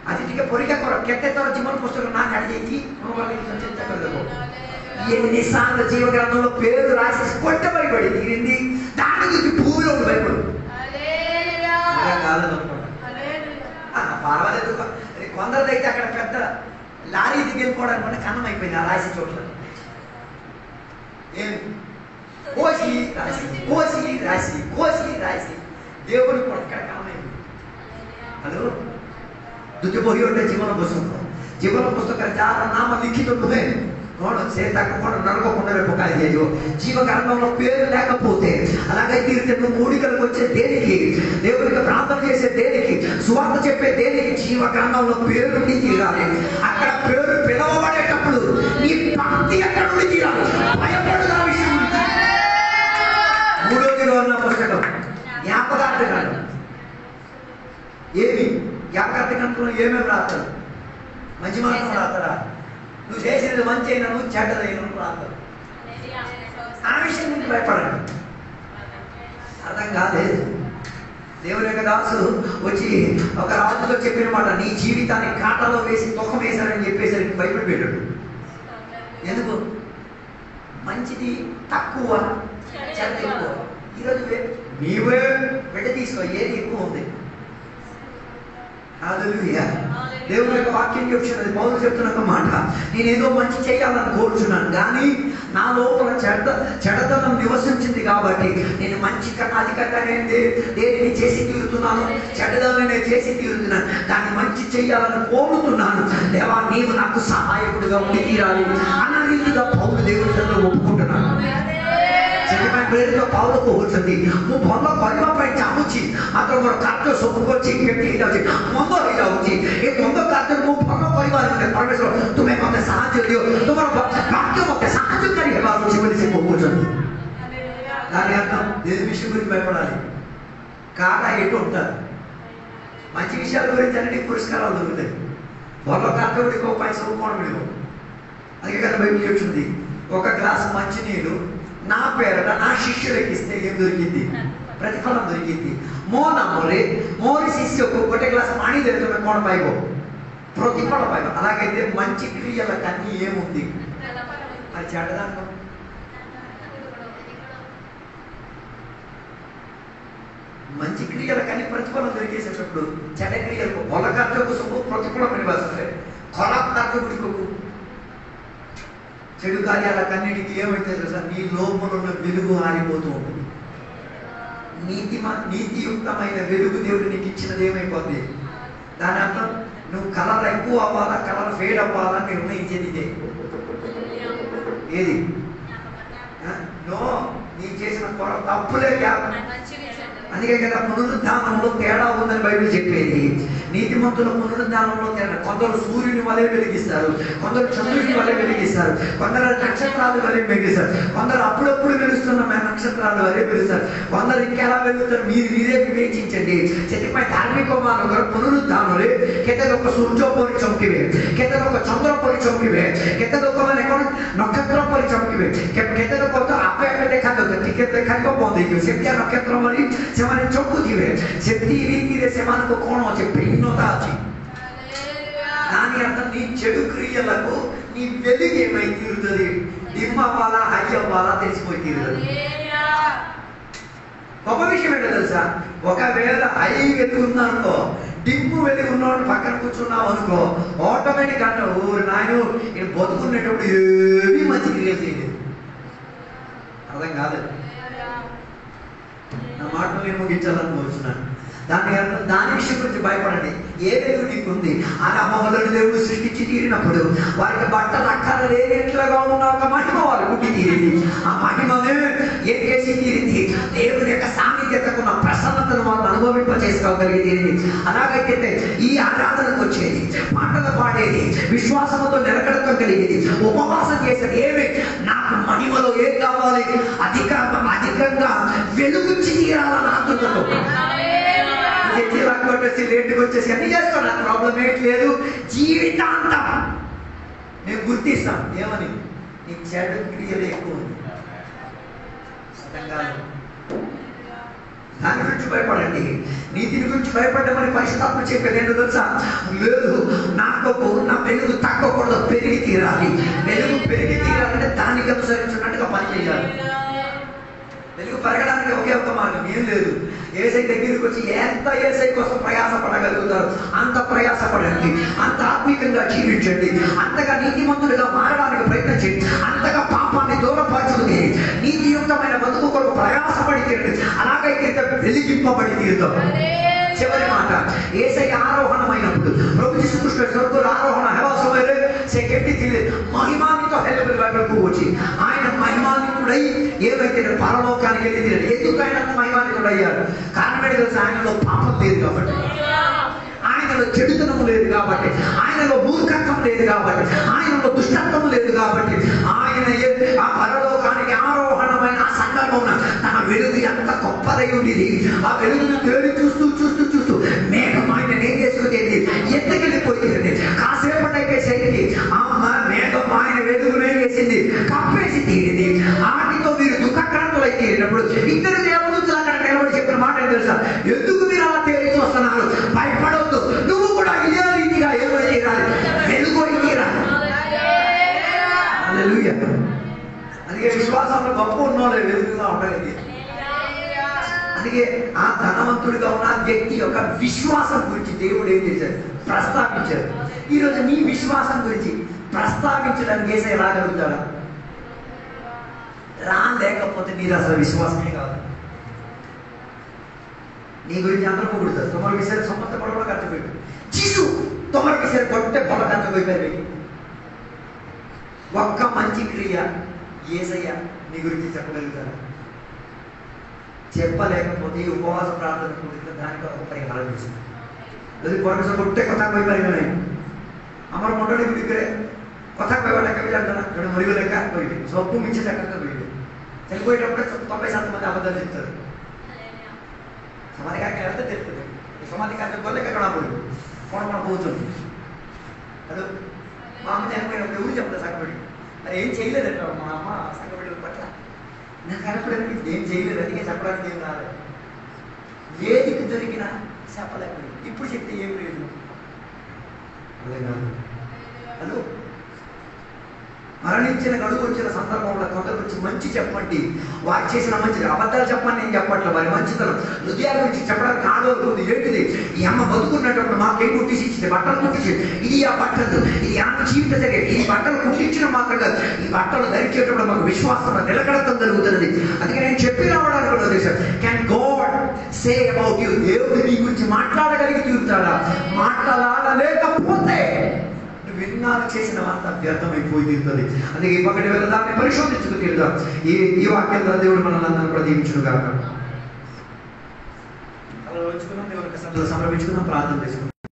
ଆଜି ଟିକେ ପରୀକ୍ଷା କର, କେତେ ତୋର ଜୀବନ ପୁସ୍ତକ ନା କାଟି ଦେଇଛି ଚିନ୍ତା କରିଦେବ. ఎన్నిసార్లు జీవగ్రంథంలో పేరు రాసి కొట్టబడి తీరింది. దాని గురించి భూమిలో భయపడు. పర్వాలేదు. కొందరిదైతే అక్కడ పెద్ద లారీ దిగిపోవడానికి కూడా కన్నం అయిపోయింది ఆ రాసి చోట్ల. ఏమి కోసి రాసి కోసి రాసి కోసి రాసి దేవుని కూడా ఇక్కడ కన్నమైంది. హలో, ଦ୍ୱିତୀୟ ବହି ଅଟେ ଜୀବନ ପୁସ୍ତକ. ଜୀବନ ପୁସ୍ତକରେ ଯାହାର ନାମ ଲିଖିତ ନୁହେଁ తగ్గకుండా నడవకుండా రేపు ఒక 5 జీవగ్రంథంలో పేరు లేకపోతే అలాగైతే నువ్వు మూడికలకు వచ్చే దేనికి, దేవుడికి ప్రార్థన చేసే దేనికి, సువార్త చెప్పే దేనికి జీవగ్రంథంలో పేరు తీరాలి. అక్కడ పేరు పిలవబడేటప్పుడు నీ భక్తి ఎక్కడ నుండి తీరాలి. భయపడదు ఆ విషయం. 3వ ఉన్న పుస్తకం జ్ఞాపకార్థ గ్రంథం. ఏమి జ్ఞాపకార్థ గ్రంథంలో ఏమేమి రాస్తారు? మంచి మాత్రం రాస్తారా? నువ్వు చేసేది మంచి అయినా నువ్వు చెడ్డదైనా రాస్తావు. ఆ విషయం నుంచి భయపడండి. అర్థం కాలేదు. దేవుని యొక్క దాసు వచ్చి ఒక రాజుతో చెప్పిన మాట, నీ జీవితాన్ని కాటలో వేసి తొక్కం వేశారని చెప్పేసరికి భయపడిపోయాడు. ఎందుకు? మంచిది తక్కువ, చెడ్డ ఎక్కువ. ఈరోజు నీవే బిడ్డ తీసుకో, ఏది ఎక్కువ ఉంది. హల్లెలూయా. దేవుని యొక్క వాక్యం చెప్తున్నది. పౌలు చెప్తున్న ఒక మాట, నేనేదో మంచి చేయాలని కోరుచున్నాను కానీ నా లోపల చెడతనం నివసించింది కాబట్టి నేను మంచి కన్నా అధికంగా దేనిని చేసి తీరుతున్నాను, చెడ్డదనం చేసి తీరుతున్నాను. దాన్ని మంచి చేయాలని కోరుతున్నాను. దేవా నీవు నాకు సహాయకుడిగా ఉండి తీరాలి అన్న రీతిగా పౌలు దేవుని దగ్గర ఒప్పుకుంటున్నాను. పేరుతో పౌలకు వచ్చింది మొన్న పరిమపై చాముచి అతను మన కార్య సొప్పుకొచ్చి వచ్చి మొందో వచ్చి ఈ మొందో కార్య మొన్న పరివారం పరమేశ్వర తుమ్మే మమ్మల్ని సాహాଯ୍ୟ दियो तुम्हारा वाक्य मते साहाଯ୍य करी है बाबू जीवन से కూర్చొని. దాని అర్థం దేని విషయం గురించి భయపడాలి. కాగా ఎటు ఉంటారు. మంచి విషయాల గురించి అన్ని పురస్కారాలు దొరుకుతాయి. వాళ్ళ కార్యకుడికి ఒక పైసా ఒప్పుకోవడం. అందుకే కదా బైబిల్ చెప్తుంది, ఒక గ్లాస్ మంచినీళ్ళు నా పేరట నా శిష్యులకి ఇస్తే ఏం దొరికింది? ప్రతిఫలం దొరికింది. మో నమ్మలే మోరి శిష్యుకు ఒకటే గ్లాస్ పానీ దొరుకుతుంది, కోణ పైగో ప్రతిఫలం పైగో. అలాగైతే మంచి క్రియలకు అన్నీ ఏముంది? అది చెడ్డదాంట్లో మంచి క్రియలకు అన్ని ప్రతిఫలం దొరికేసేటప్పుడు చెడ్డ క్రియలకు పొలకర్తకు సొమ్ము ప్రతిఫలం నివాసే కొలకర్తకుడికి చెడు కార్యాలకన్నిటికీ ఏమైతే తెలుసా? నీ లోపల ఉన్న వెలుగు ఆరిపోతూ ఉంటుంది. నీతియుక్తమైన వెలుగు దేవుడు నీకు ఇచ్చినది ఏమైపోతుంది? దాని అర్థం నువ్వు కలర్ ఎక్కువ అవ్వాలా, కలర్ ఫేడ్ అవ్వాలా నిర్ణయించేది ఇదే. ఏది? నో, నీ చేసిన తప్పులే అందుకే కదా పునరుద్ధానంలో తేడా ఉందని బైబిల్ చెప్పేది. నీతిమంతుల పునరుద్ధానంలో తేడా. కొందరు సూర్యుని వలె వెలిగిస్తారు, కొందరు చంద్రుని వలె వెలిగిస్తారు, కొందరు నక్షత్రాలు వలె వెలిగిస్తారు, కొందరు అప్పుడప్పుడు వెలుస్తున్న నక్షత్రాలు వలె వెలుస్తారు, కొందరు ఇంకెలా వెలుగుతారు మీరే వివేచించండి. ସେଥିପାଇଁ ଧାର୍ମିକ ମାନଙ୍କର ପୁନରୁଦ୍ଧାନରେ କେତେ ଲୋକ ସୂର୍ଯ୍ୟ ପରି ଚମକିବେ, କେତେ ଲୋକ ଚନ୍ଦ୍ର ପରି ଚମକିବେ, କେତେ ଲୋକମାନେ କ'ଣ ନକ୍ଷତ୍ର ପରି ଚମକିବେ, କେତେ ଲୋକ ତ ଆପେ ଆପେ ଦେଖାଯାଉଥିବେ, ଟିକେ ଦେଖାଯିବ ବନ୍ଦ ହେଇଯିବ, ସେମିତିଆ ନକ୍ଷତ୍ର ଭଳି ସେମାନେ ଚମକୁଥିବେ. ସେମିତି ରୀତିରେ ସେମାନଙ୍କୁ କ'ଣ ଅଛି? ଭିନ୍ନତା ଅଛି. దాని అర్థం నీ చెడు క్రియలకు నీ వెలుగు ఏమై తీరుతుంది? దిమ్మ అవ్వాలా, హై అవ్వాలా తెలిసిపోయి తీరుతుంది. గొప్ప విషయం ఏంటో తెలుసా? ఒకవేళ హై వెతుకున్నానుకో, డిమ్ము వెతుకున్నాడు పక్కన కూర్చున్నావు అనుకో, ఆటోమేటిక్ అంటావు ఊరు నాయన ఇక్కడ బతుకునేటప్పుడు ఏమీ మంచి క్రియలు చేయలేదు. అర్థం కాదు. నా మాటలు నేను ముగించాలని కోరుచున్నాను. దాని విషయం గురించి భయపడండి. ఏ వెలుగు నీకుంది? ఆ అమ్మవాళ్ళని దేవుడు సృష్టించి తీరినప్పుడు వారికి బట్టలు అక్కర లేనట్లుగా ఉన్న ఒక మహిమ వారు పుట్టి తీరింది. ఆ మహిమనే ఏం చేసి తీరింది? దేవుని యొక్క సాన్నిధ్యతకున్న ప్రసన్నతను వాళ్ళు అనుభవింప చేసుకోగలిగి తీరింది. అలాగైతే ఈ ఆరాధనకు వచ్చేది, పాటలు పాడేది, విశ్వాసంతో నిలకడతో కలిగేది, ఉపవాసం చేసేది ఏమి? నాకు మహిమలో ఏం కావాలి? అధికంగా వెలుగుచ్చి తీరాలని ఆతృతతో కొట్టేసి లేటుకు వచ్చేసి అన్ని చేస్తాం. నాకు ప్రాబ్లం ఏంటి లేదు. జీవితాంతం మేము గుర్తిస్తాం ఏమని? నీ చెడు క్రియలు ఎక్కువ ఉంది. దాని గురించి భయపడండి. నీతిని గురించి భయపడ్డామని పరిశుద్ధాత్మ చెప్పేది ఏంటో తెలుసా? లేదు, నా వెలుగు తగ్గకూడదు, పెరిగి తీరాలి. వెలుగు పెరిగి తీరాలంటే దానికి అనుసరించినట్టుగా పని చేయాలి. వెలుగు పెరగడానికి ఒకే ఒక మార్గం ఏం లేదు. ఏసై దగ్గరికి వచ్చి ఎంత ఏసై కోసం ప్రయాసపడగలుగుతారు అంత ప్రయాసపడండి, అంత ఆత్మీయంగా జీవించండి, అంతగా నీతిమంతుడిగా మారడానికి ప్రయత్నించండి, అంతగా పాపాన్ని దూరపరచుకుని నీతియుక్తమైన బతుకు కొరకు ప్రయాసపడి తీరండి. అలాగైతే వెలిగింపబడి తీరుతాం. చివరి మాట, ఏసై ఆరోహణమైనప్పుడు ప్రభు యేసుక్రీస్తు స్వర్గంలో ఆరోహణ సెకండ్ తెలియదు. మహిమానితో హెల్ప్ వైపుకు వచ్చి ఆయన మహిమానితుడై ఏమైతే పరలోకానికి వెళ్ళి ఎందుకు ఆయన మహిమానితుడు అయ్యారు? కారణం ఏంటి తెలుసు? ఆయనలో పాపం లేదు కాబట్టి, ఆయనలో చెడుతనం లేదు కాబట్టి, ఆయనలో మూర్ఖత్వం లేదు కాబట్టి, ఆయనలో దుష్టత్వం లేదు కాబట్టి, ఆయన ఆ పరలోకానికి ఆరోహణమైన ఆ సందర్భమున తన వెలుగు ఎంత గొప్పదై ఉండేది. ఆ వెలుగును తేలి చూస్తూ చూస్తూ చూస్తూ మేఘం ఆయన ఏం చేసుకుంటే ఎత్తకెళ్ళిపోయింది. కాసేపటైపోయేసరికి ఆ మేఘం ఆయన వెలుగునే వేసింది, కప్పేసి తీరింది. వాటితో మీరు దుఃఖక్రాంతులై తీరినప్పుడు ఇద్దరు దేవదూతలు అక్కడ నిలబడి చెప్పిన మాట ఏం తెలుసా? ఎందుకు మీరు అలా తేలి చూస్తున్నారు? భయపడవద్దు, నువ్వు కూడా ఇదే రీతిగా ఏమై తీరాలి, వెలుగు అయి తీరాలి. హల్లెలూయా. అందుకే విశ్వాసంలో గొప్ప ఉన్నోళ్ళే వెలుగుగా ఉండగలిగి. అందుకే ఆ ధనవంతుడిగా ఉన్న వ్యక్తి యొక్క విశ్వాసం గురించి దేవుడు ఏం చేశాడు? ప్రస్తావించారు. ఈరోజు నీ విశ్వాసం గురించి ప్రస్తావించడానికి వేసే రాగలుగుతాడా? లేకపోతే మీరు అసలు విశ్వాసమే కాదు. నీ గురించి అందరూ పొగుడుతారు. తొమ్మిది విషయాలు సొంత పొడవలో ఖర్చుపోయి చీసు 9 విషయాలు కొట్టే పొల ఖర్చుపోయిపోయి ఒక్క మంచి క్రియ యేసయ్య నీ గురించి చెప్పగలుగుతారా? చెప్పలేకపోతే ఉపవాస ప్రార్థన కూడా దానికి ఒక పరిహారం చేసింది. అది పొరస కొట్టే కొత్త పోయి పరిగణనే আমার মন্ডলী বিক্রে কথা কইবা না কবি জানতো না জনে মরিব লেখা কইবে সব মিছে টাকা কইবে చనిపోయేటప్పుడు 90% మంది అబద్ధాలు చెప్తారు. సమాధి కార్యక్రమం వెళ్తే తెలుస్తుంది. సమాధి కార్యక్రమం వల్ల ఎక్కడ పోయి కొన పోతుంది. అదో మా అమ్మ చనిపోయినప్పుడు ఎవరు చెప్తారు? సంగబడి అది ఏం చేయలేదంట మా అమ్మ సంగబడి పట్ల నాకు కనపడేది ఏం చేయలేదు. అందుకే చెప్పడానికి ఏం రాలేదు. ఏదికి దొరికినా చెప్పలేకపోయింది. ఇప్పుడు చెప్తే ఏం లేదు. హలో, మరణించిన గడువు వచ్చిన సందర్భంలో కొందరు వచ్చి మంచి చెప్పండి, వారు చేసిన మంచిది. అబద్ధాలు చెప్పని నేను చెప్పట్లేదు. మరి మంచితనం హృదయాల గురించి చెప్పడానికి ఆడవుతుంది. ఏంటిది? ఈ అమ్మ బతుకున్నప్పుడు మాకేం కుట్టించి ఇచ్చింది? బట్టలు కుట్టించింది. ఇది ఆ బట్టలు, ఇది ఆమె జీవిత జరిగే. ఈ బట్టలు కుట్టించడం మాత్రం కాదు, ఈ బట్టలు ధరించేటప్పుడు మాకు విశ్వాసం నిలకడతం జరుగుతున్నది. అందుకే నేను చెప్పి రావడానికి కూడా ఉద్దేశం. Can God say about you? దేవుడు నీ గురించి మాట్లాడగలిగి తీరుతాడా? మాట్లాడలేకపోతే విన్నాలు చేసిన వార్త వ్యర్థమైపోయి తీరుతుంది. అందుకే ఈ పక్కటి వెళ్ళ దాన్ని పరిశోధించుకు తీరుదాం. ఈ వాక్యం ద్వారా దేవుడు మనల్ని అందరూ కూడా దీవించును గాక. అలా వచ్చుకున్నాం, దేవునికి సమర్పించుకున్నాం, ప్రార్థన చేసుకున్నాం.